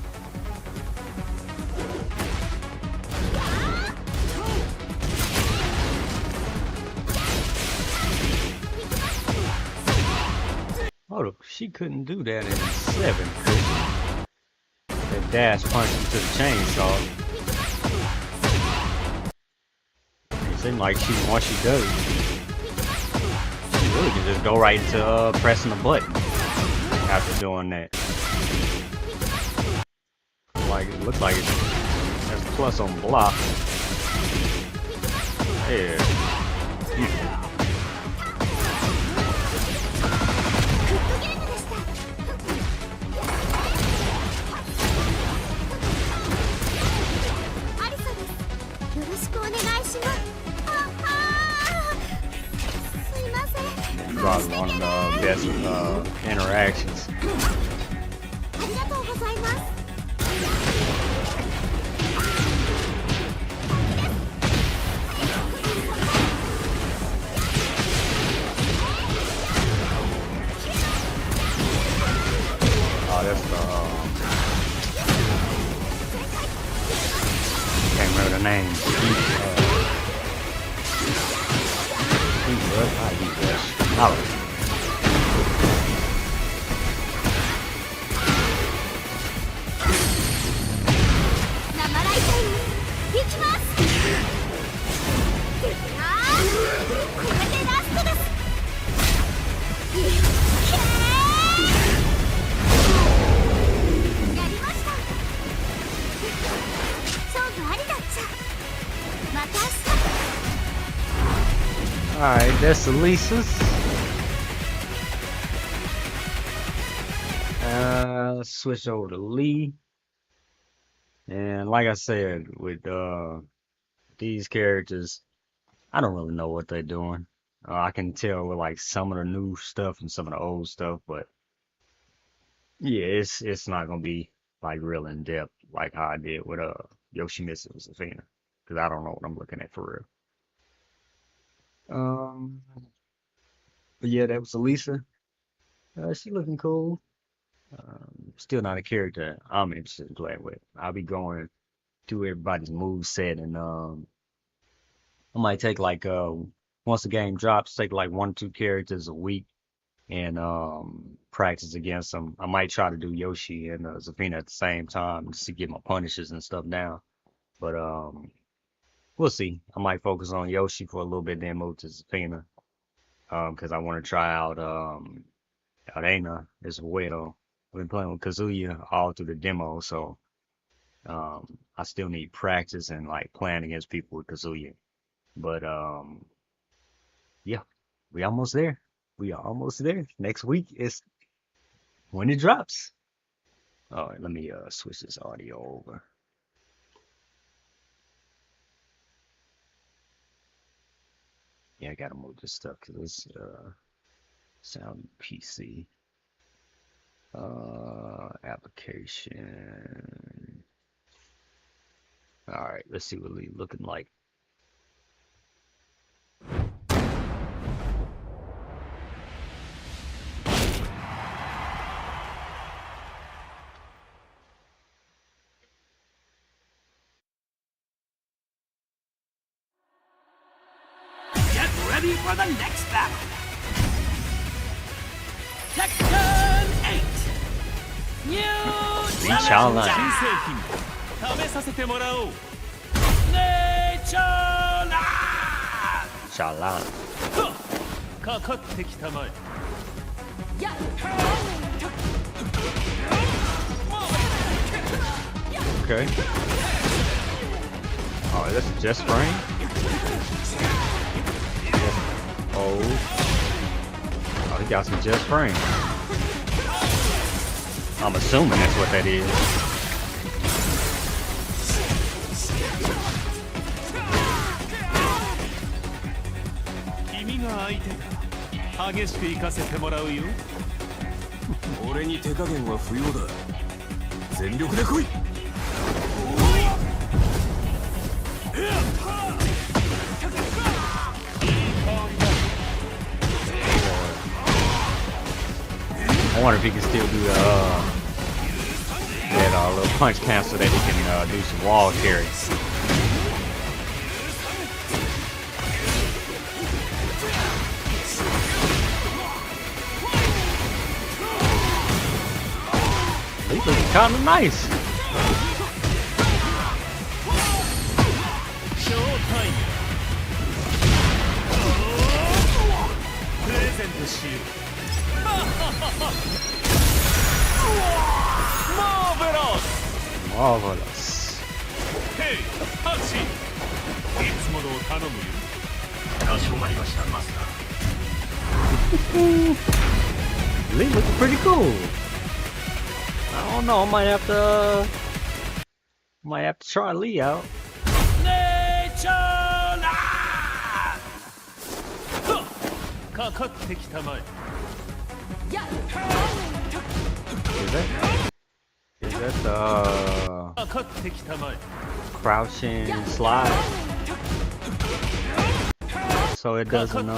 Speaker 1: Oh, she couldn't do that in 7. That dash punch into the chainsaw. It seemed like once she does, she really can just go right into pressing the button after doing that. Like it looks like that's plus on block. Yeah. Probably one of the best interactions. Oh, that's the can't remember the name. Alright. Alright, that's Elisa's. Let's switch over to Lee. And like I said, with these characters, I don't really know what they're doing. I can tell with like some of the new stuff and some of the old stuff, but yeah, it's not gonna be like real in depth like how I did with Yoshimitsu and Zafina, because I don't know what I'm looking at for real. But yeah, that was Elisa. She looking cool. Still not a character I'm interested in playing with. I'll be going through everybody's move set, and I might take like once the game drops, take like 1 or 2 characters a week and practice against them. I might try to do Yoshi and Zafina at the same time just to get my punishes and stuff down. But we'll see. I might focus on Yoshi for a little bit, then move to Zafina. Because I want to try out Arena as well. I've been playing with Kazuya all through the demo, so I still need practice and like playing against people with Kazuya. But yeah, we almost there. We are almost there. Next week is when it drops. All right, let me switch this audio over. Yeah, I gotta move this stuff because it's sound PC. Application. All right, let's see what Lee looking like.
Speaker 3: Get ready for the next battle. Tekken 8. New
Speaker 1: Challenge.
Speaker 3: 食べさせてもらおう。ネイチャーラン。
Speaker 1: 小浪。
Speaker 3: かかってきたまえ。
Speaker 1: Okay. Oh, that's just frame? Oh, he got some just frame. I'm assuming that's what that is. I wonder if he can still do that little punch cancel that he can do some wall carry. He's looking kind of nice. Marvelous.
Speaker 3: Hey, Hachi. いつものを頼むよ。かしこまりました、マスター。
Speaker 1: Lee looks pretty cool. I don't know. I might have to try Lee out.
Speaker 3: Nature! かかってきたまえ。
Speaker 1: Is that the crouching slide? So it doesn't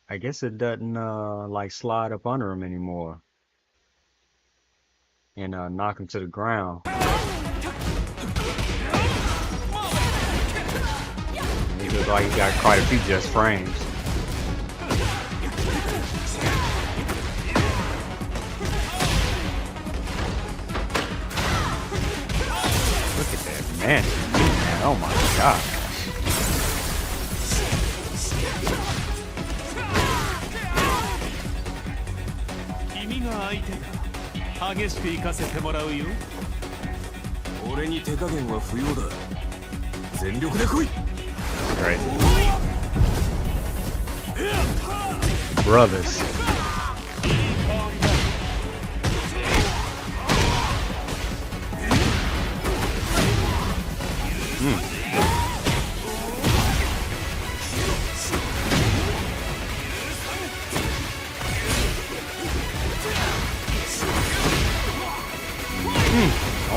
Speaker 1: I guess it doesn't like slide up under him anymore and knock him to the ground. He looks like he got quite a few just frames. Look at that man. Oh my gosh. Great. Brothers.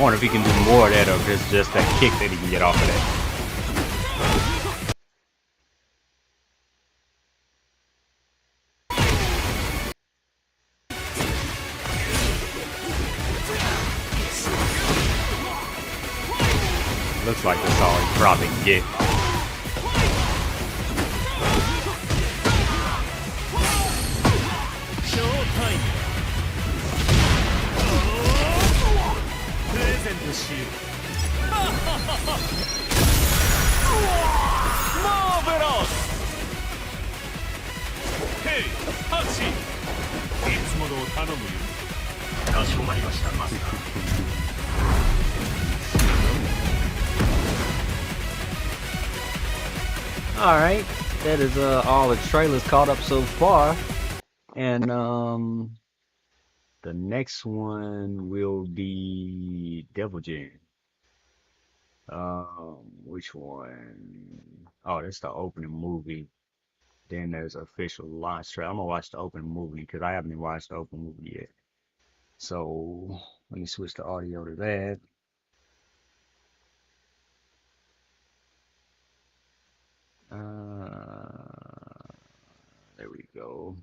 Speaker 1: wonder if he can do more of that, or if it's just that kick that he can get off of that. Looks like that's all he probably can get.
Speaker 3: Marvelous! Hey, Hachi! いつものを頼むよ。かしこまりました、マスター。
Speaker 1: Alright, that is all the trailers caught up so far. And the next one will be Devil Jin. Which one? Oh, that's the opening movie. Then there's official launch trailer. I'm gonna watch the opening movie because I haven't watched the opening movie yet. So let me switch the audio to that. There we go.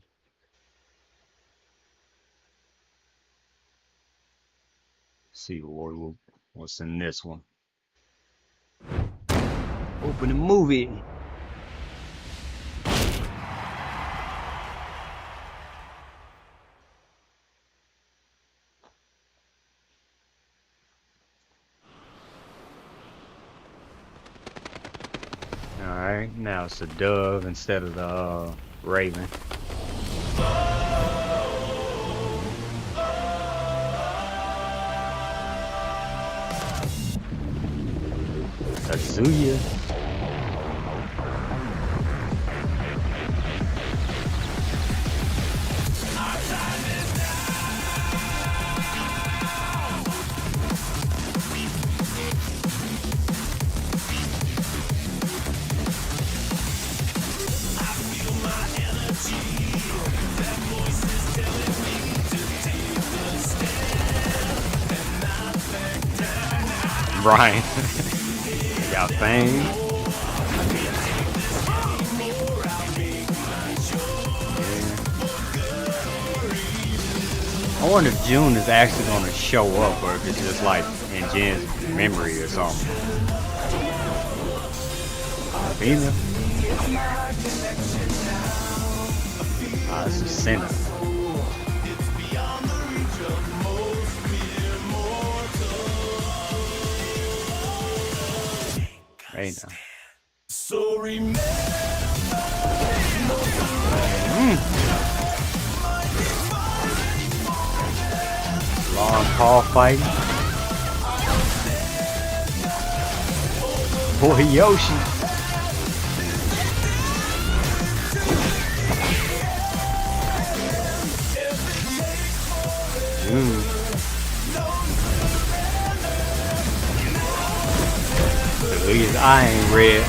Speaker 1: See what's in this one. Opening movie. Alright, now it's a dove instead of the raven. Kazuya. Brian. Got fame. I wonder if June is actually going to show up, or if it's just like in Jin's memory or something. Athena. It's a center. Right now.
Speaker 3: So remember.
Speaker 1: Long haul fight. Boy Yoshi. Look, his eye ain't red.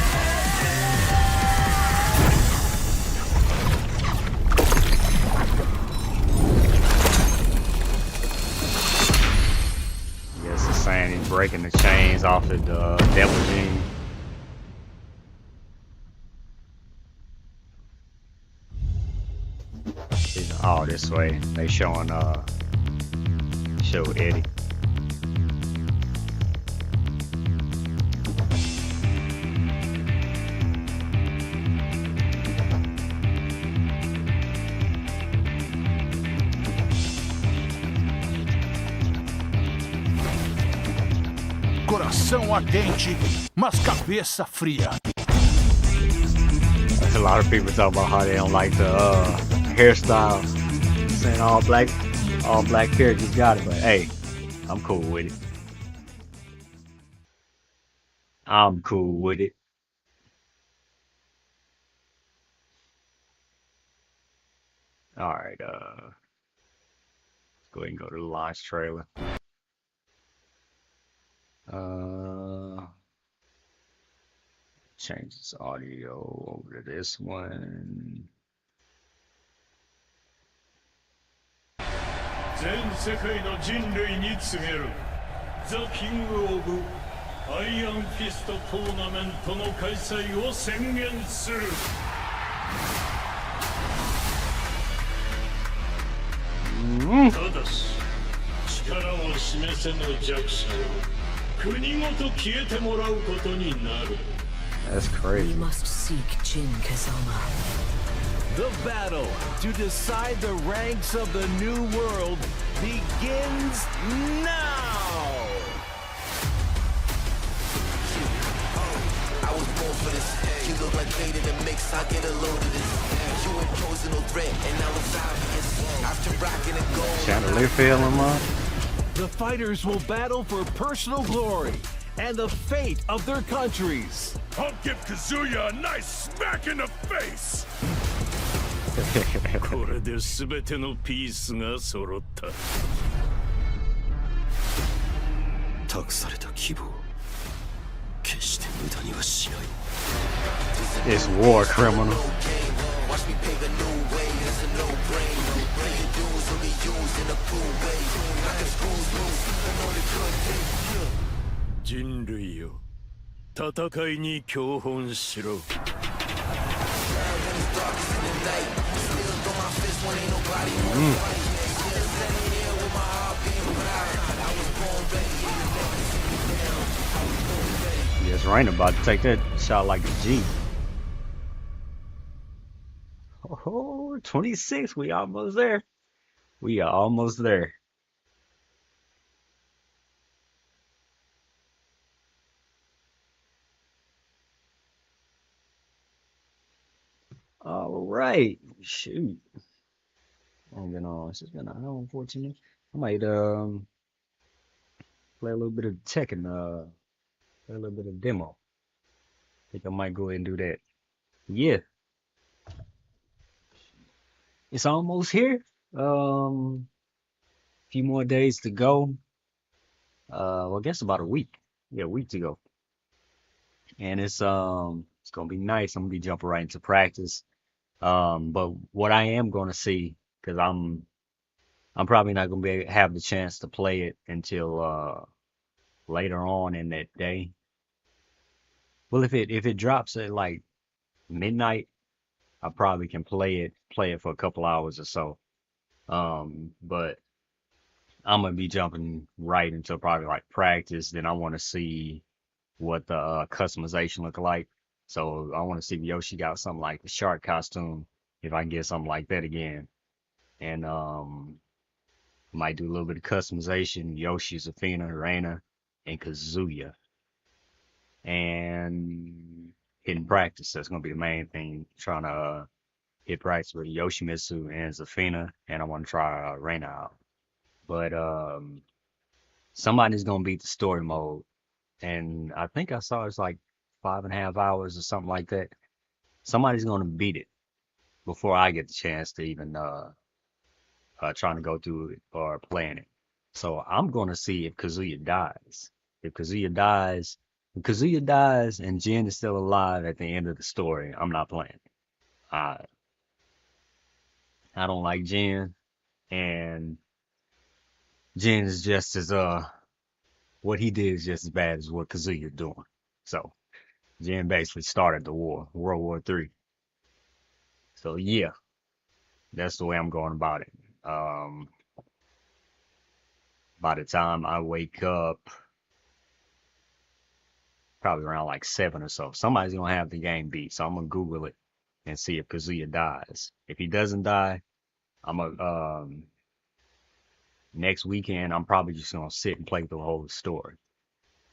Speaker 1: Yes, it's saying he's breaking the chains off of the Devil Jin. Oh, this way. They showing show Eddie.
Speaker 5: Coração ardente, mas cabeça fria.
Speaker 1: That's a lot of people talk about how they don't like the hairstyle. Saying all black characters got it, but hey, I'm cool with it. I'm cool with it. All right, let's go ahead and go to the launch trailer. Change this audio over to this one.
Speaker 3: 全世界の人類に告げるザ・キング・オブ・アイアンフィストトーナメントの開催を宣言する。ただし力を示せぬ弱者は国ごと消えてもらうことになる。
Speaker 1: That's crazy.
Speaker 7: We must seek Jin Kazama.
Speaker 3: The battle to decide the ranks of the new world begins now!
Speaker 9: I was born for this. You look like bait in the mix, I get a load of this. You ain't posing no threat, and now it's obvious. After rocking and gold.
Speaker 1: Chandelier feeling, man.
Speaker 3: The fighters will battle for personal glory and the fate of their countries. I'll give Kazuya a nice smack in the face! これで全てのピースが揃った。託された希望、決して無駄にはしない。
Speaker 1: It's war, criminal.
Speaker 9: Watch me pave a new way, it's a no-brainer. Play your dues will be used in a cool way. Knock the screws loose, and all the good things.
Speaker 3: 人類よ、戦いに教本しろ。
Speaker 1: Yes, Rain about to take that shot like a G. Oh, 26. We almost there. We are almost there. All right. Shoot. It's been an hour and 14 minutes. I might play a little bit of Tekken, play a little bit of demo. I think I might go ahead and do that. Yeah. It's almost here. Few more days to go. Well, I guess about a week. Yeah, a week to go. And it's gonna be nice. I'm gonna be jumping right into practice. But what I am gonna see, because I'm probably not gonna have the chance to play it until later on in that day. Well, if it drops at like midnight, I probably can play it for a couple hours or so. But I'm gonna be jumping right into probably like practice. Then I want to see what the customization look like. So I want to see if Yoshi got something like the shark costume, if I can get something like that again. And might do a little bit of customization. Yoshi's Athena, Reina, and Kazuya. And hitting practice. That's gonna be the main thing. Trying to hit practice with Yoshimitsu and Zafina, and I want to try Reina out. But somebody's gonna beat the story mode, and I think I saw it's like 5.5 hours or something like that. Somebody's gonna beat it before I get the chance to even trying to go through it or playing it. So I'm gonna see if Kazuya dies. If Kazuya dies and Jin is still alive at the end of the story, I'm not playing. I I don't like Jin, and Jin is just as what he did is just as bad as what Kazuya doing. So Jin basically started the war, World War III. So yeah, that's the way I'm going about it. By the time I wake up, probably around like 7 or so, somebody's gonna have the game beat. So I'm gonna Google it and see if Kazuya dies. If he doesn't die, I'm gonna next weekend I'm probably just gonna sit and play the whole story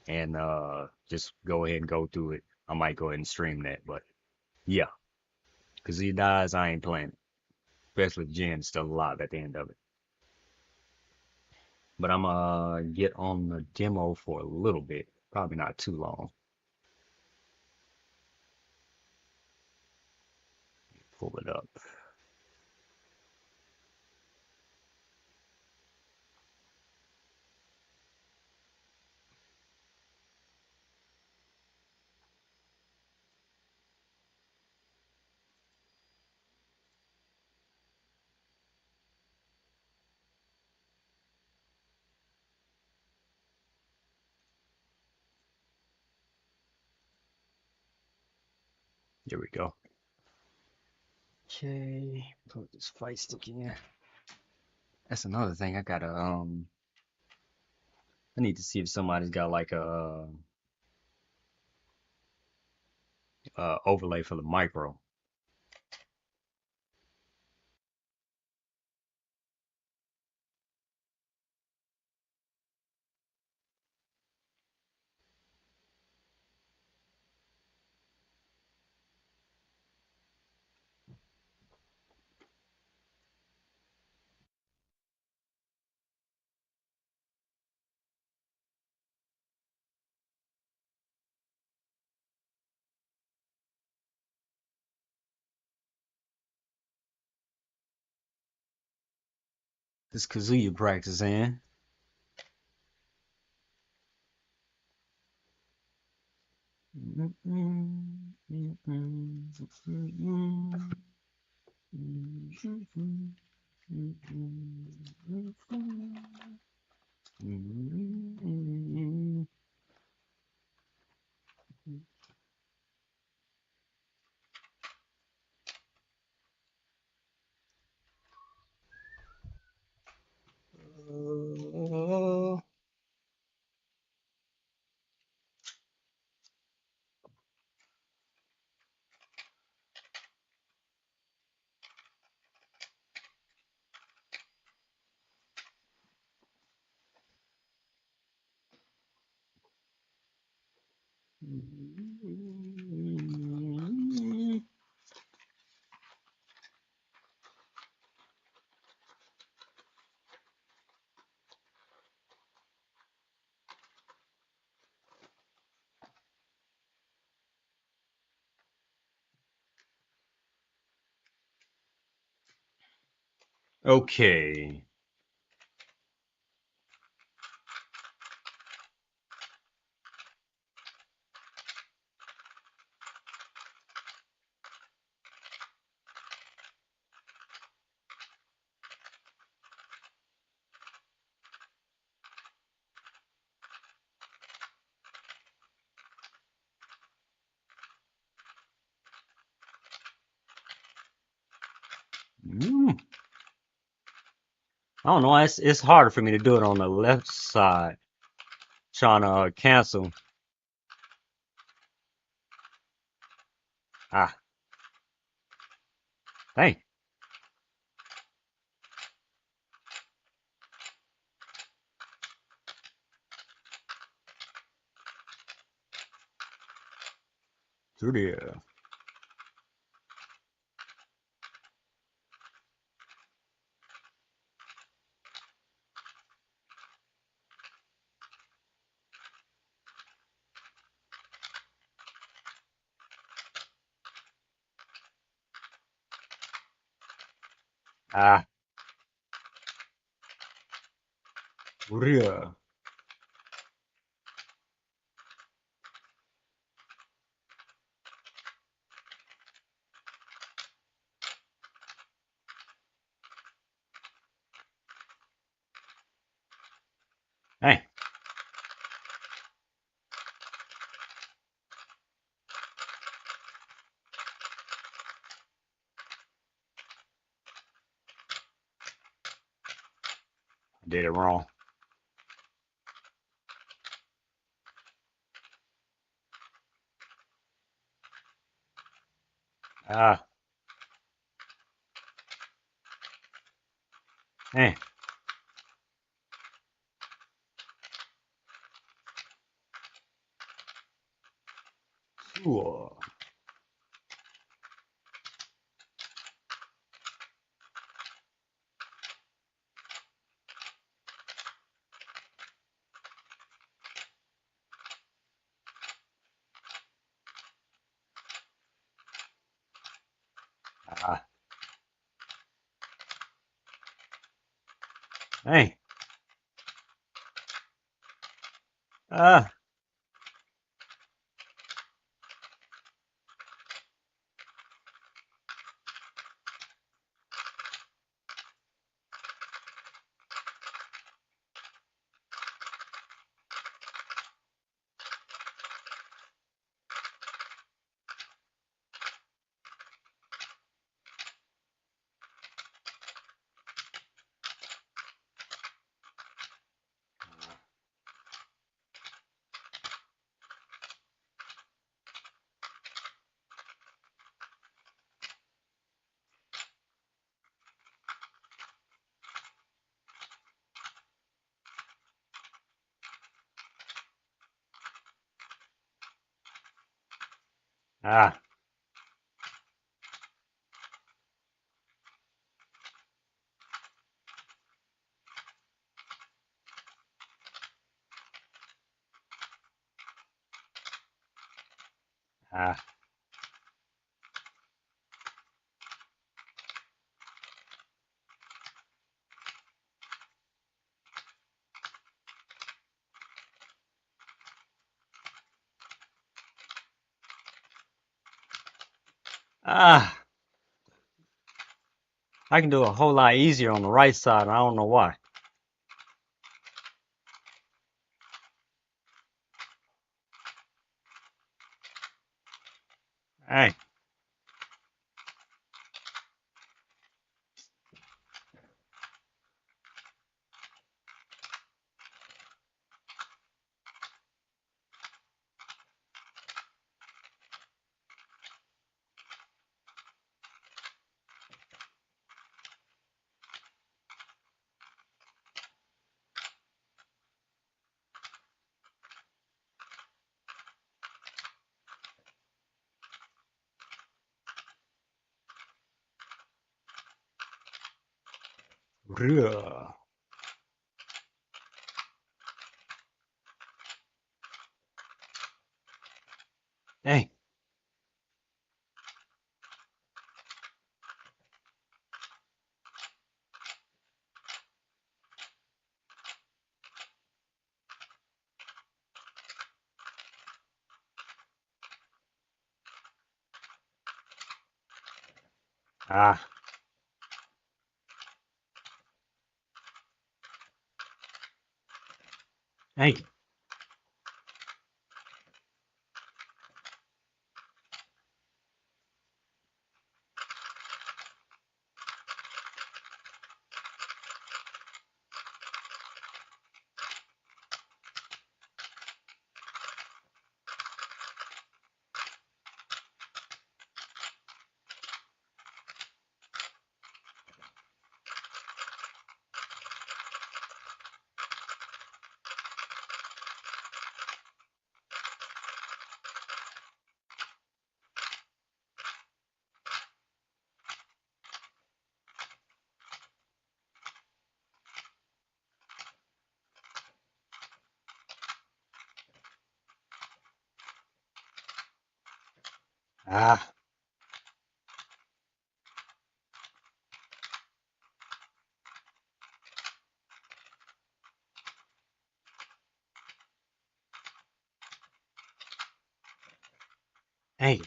Speaker 1: and just go ahead and go through it. I might go ahead and stream that, but yeah, Kazuya dies, I ain't playing it, especially if Jin's still alive at the end of it. But I'm gonna get on the demo for a little bit, probably not too long. Pull it up. There we go. Okay, put this fight stick in. That's another thing I gotta I need to see if somebody's got like a overlay for the micro. This Kazuya practice, in. Okay. I don't know. It's harder for me to do it on the left side, trying to cancel. Ah, hey. Through there. Ah, through there. Hey. I did it wrong. Ah, hey. Ooh. Ah, hey. Ah. Ah. Ah. Ah. I can do a whole lot easier on the right side. I don't know why. Hey. Ruh. Hey. Ah. Hey. Ah. Hey.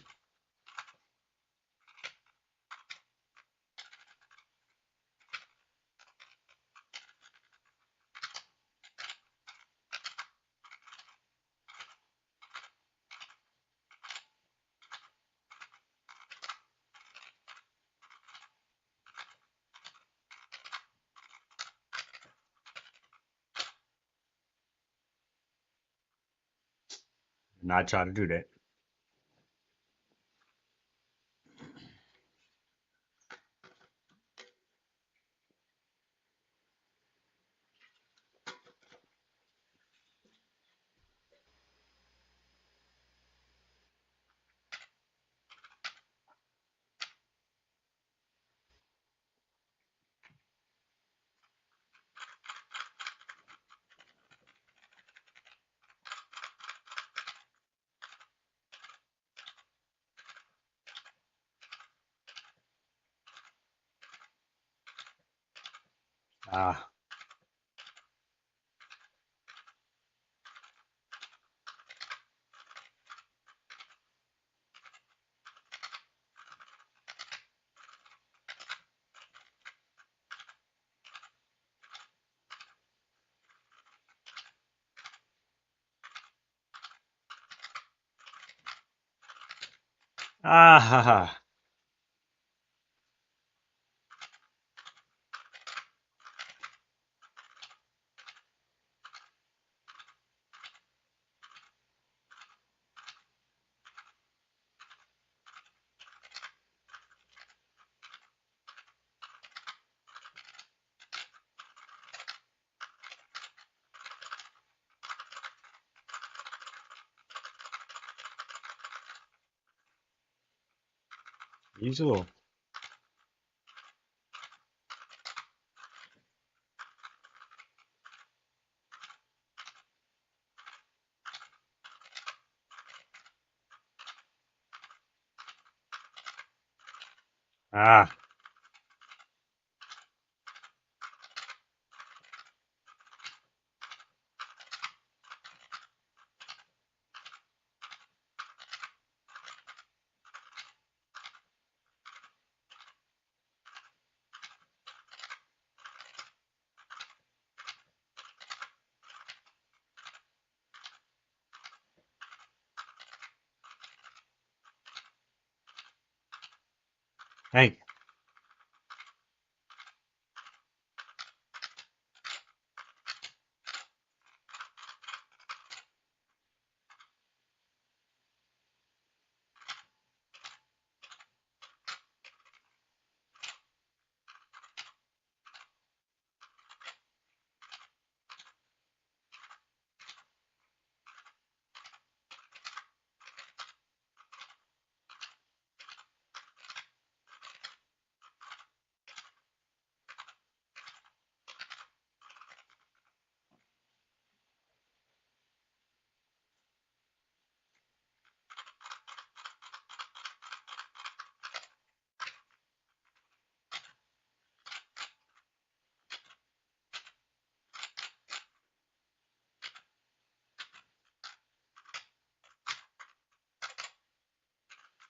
Speaker 1: Not try to do that. Ah. Ah. Ha, ha. Usual. Ah. Hey.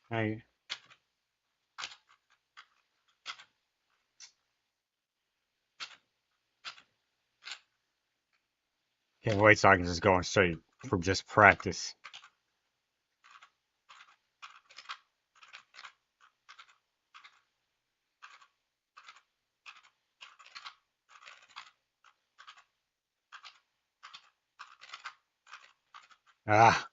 Speaker 1: Hey. Can't wait so I can just go straight from just practice. Ah.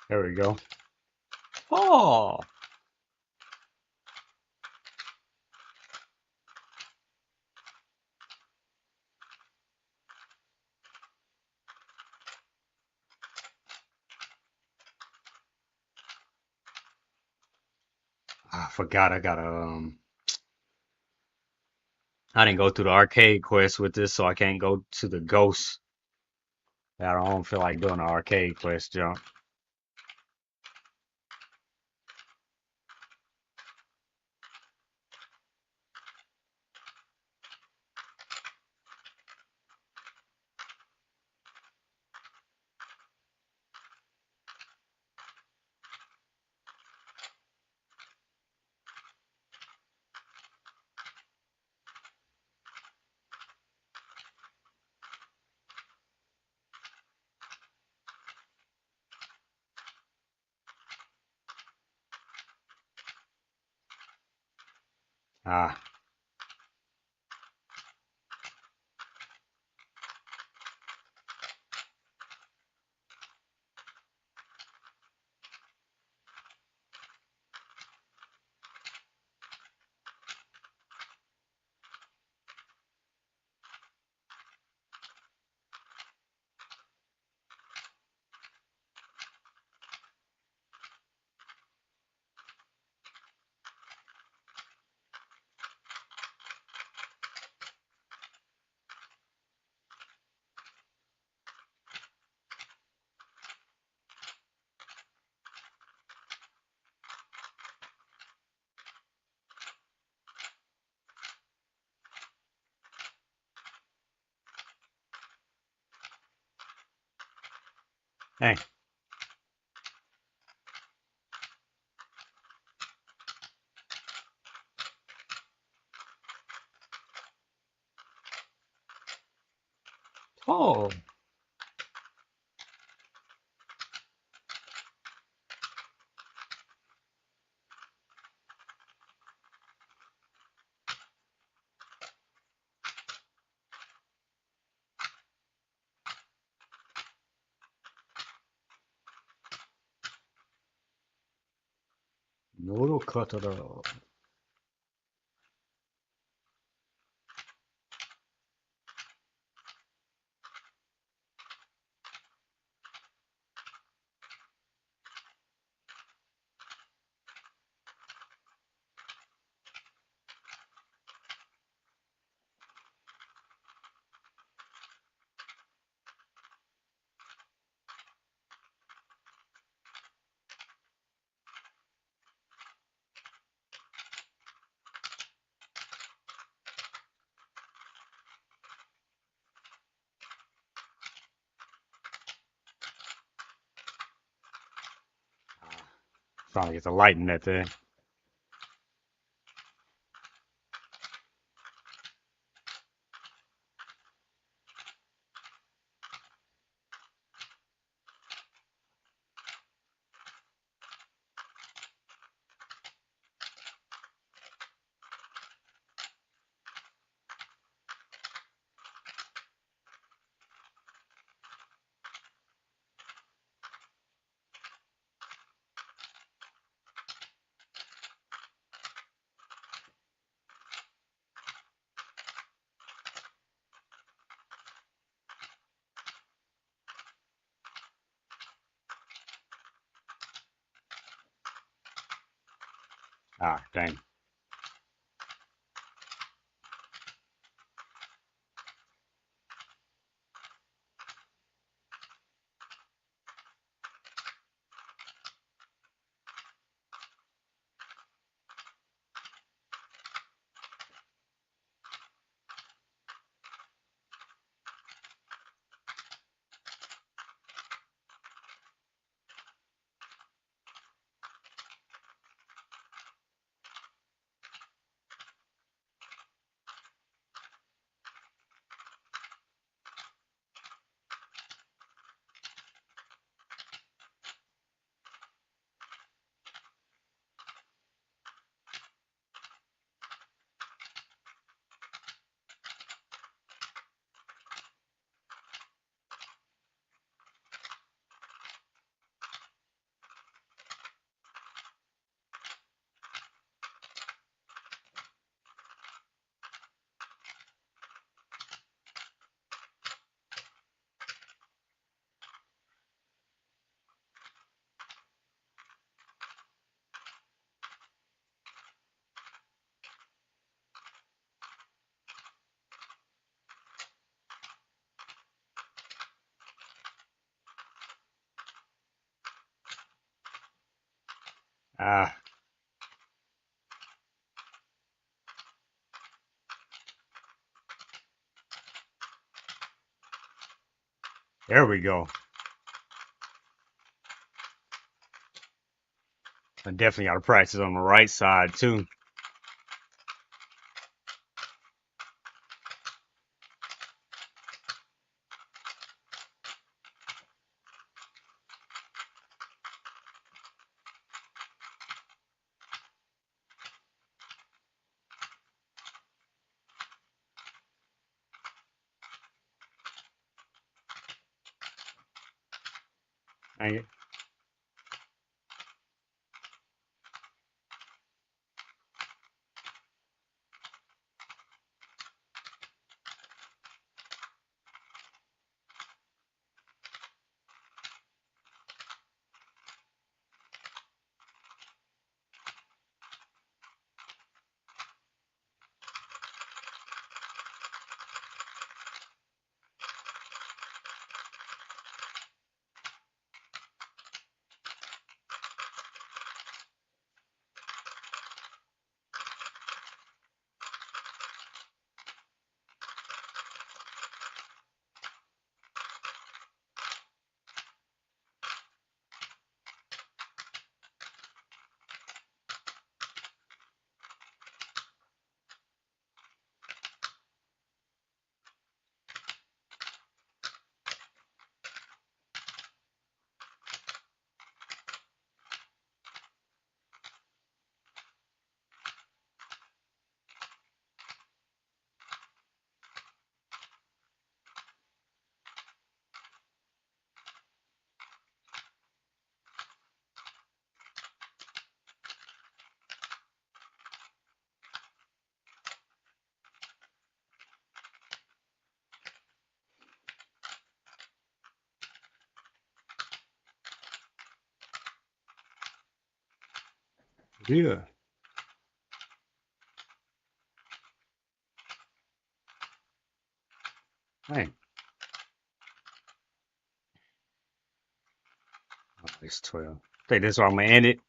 Speaker 1: There we go. Oh. I forgot I gotta I didn't go through the arcade quest with this, so I can't go to the ghost. I don't feel like doing the arcade quest jump. Ah. Hey. Oh. little cut of the. Trying to get the light in that thing. Ah, dang. Ah. There we go. I definitely got to practice on the right side too. Dang it. Yeah. Hey. Oh, it's 12. I think that's where I'm gonna end it.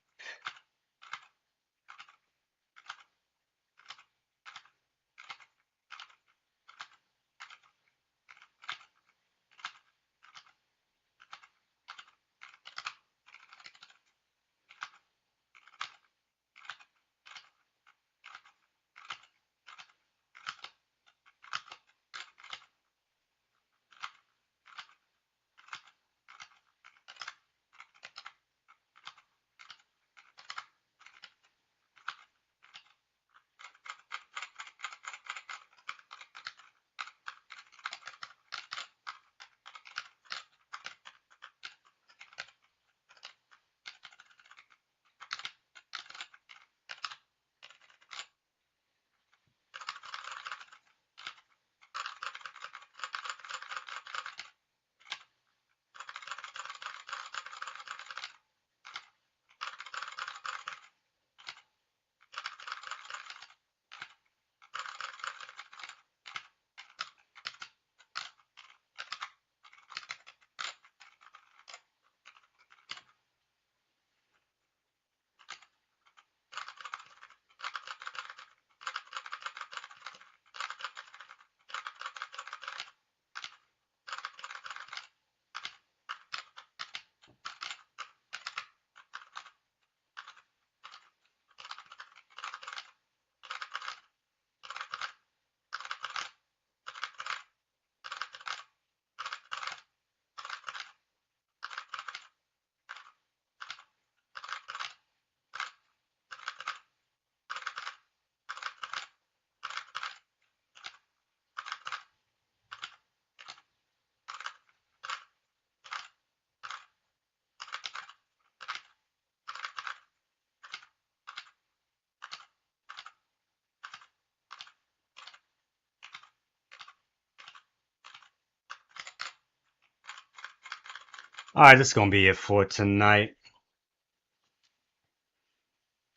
Speaker 1: All right, this is gonna be it for tonight.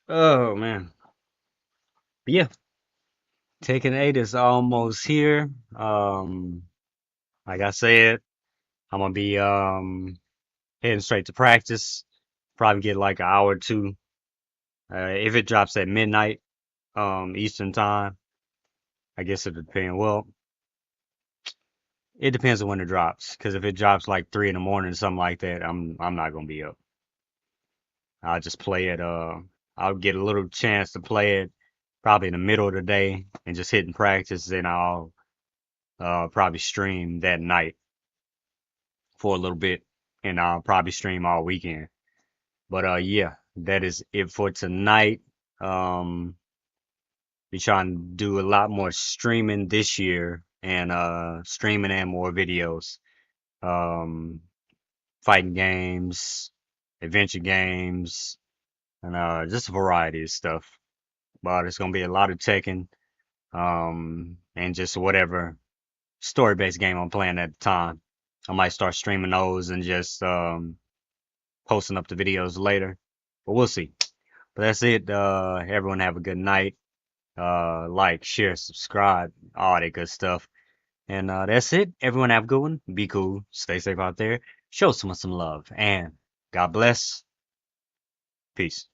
Speaker 1: Oh man. But yeah, Tekken 8 is almost here. Like I said, I'm gonna be heading straight to practice. Probably get like an hour or two. If it drops at midnight, Eastern time, I guess it depends. Well, it depends on when it drops. Cause if it drops like 3 in the morning, something like that, I'm not gonna be up. I'll just play it. I'll get a little chance to play it probably in the middle of the day and just hitting practice. Then I'll probably stream that night for a little bit, and I'll probably stream all weekend. But yeah, that is it for tonight. Um, be trying to do a lot more streaming this year and streaming and more videos. Um, fighting games, adventure games, and just a variety of stuff. But it's gonna be a lot of Tekken, and just whatever story-based game I'm playing at the time. I might start streaming those and just posting up the videos later, but we'll see. But that's it. Everyone have a good night. Like, share, subscribe, all that good stuff. And that's it. Everyone have a good one. Be cool. Stay safe out there. Show someone some love. And God bless. Peace.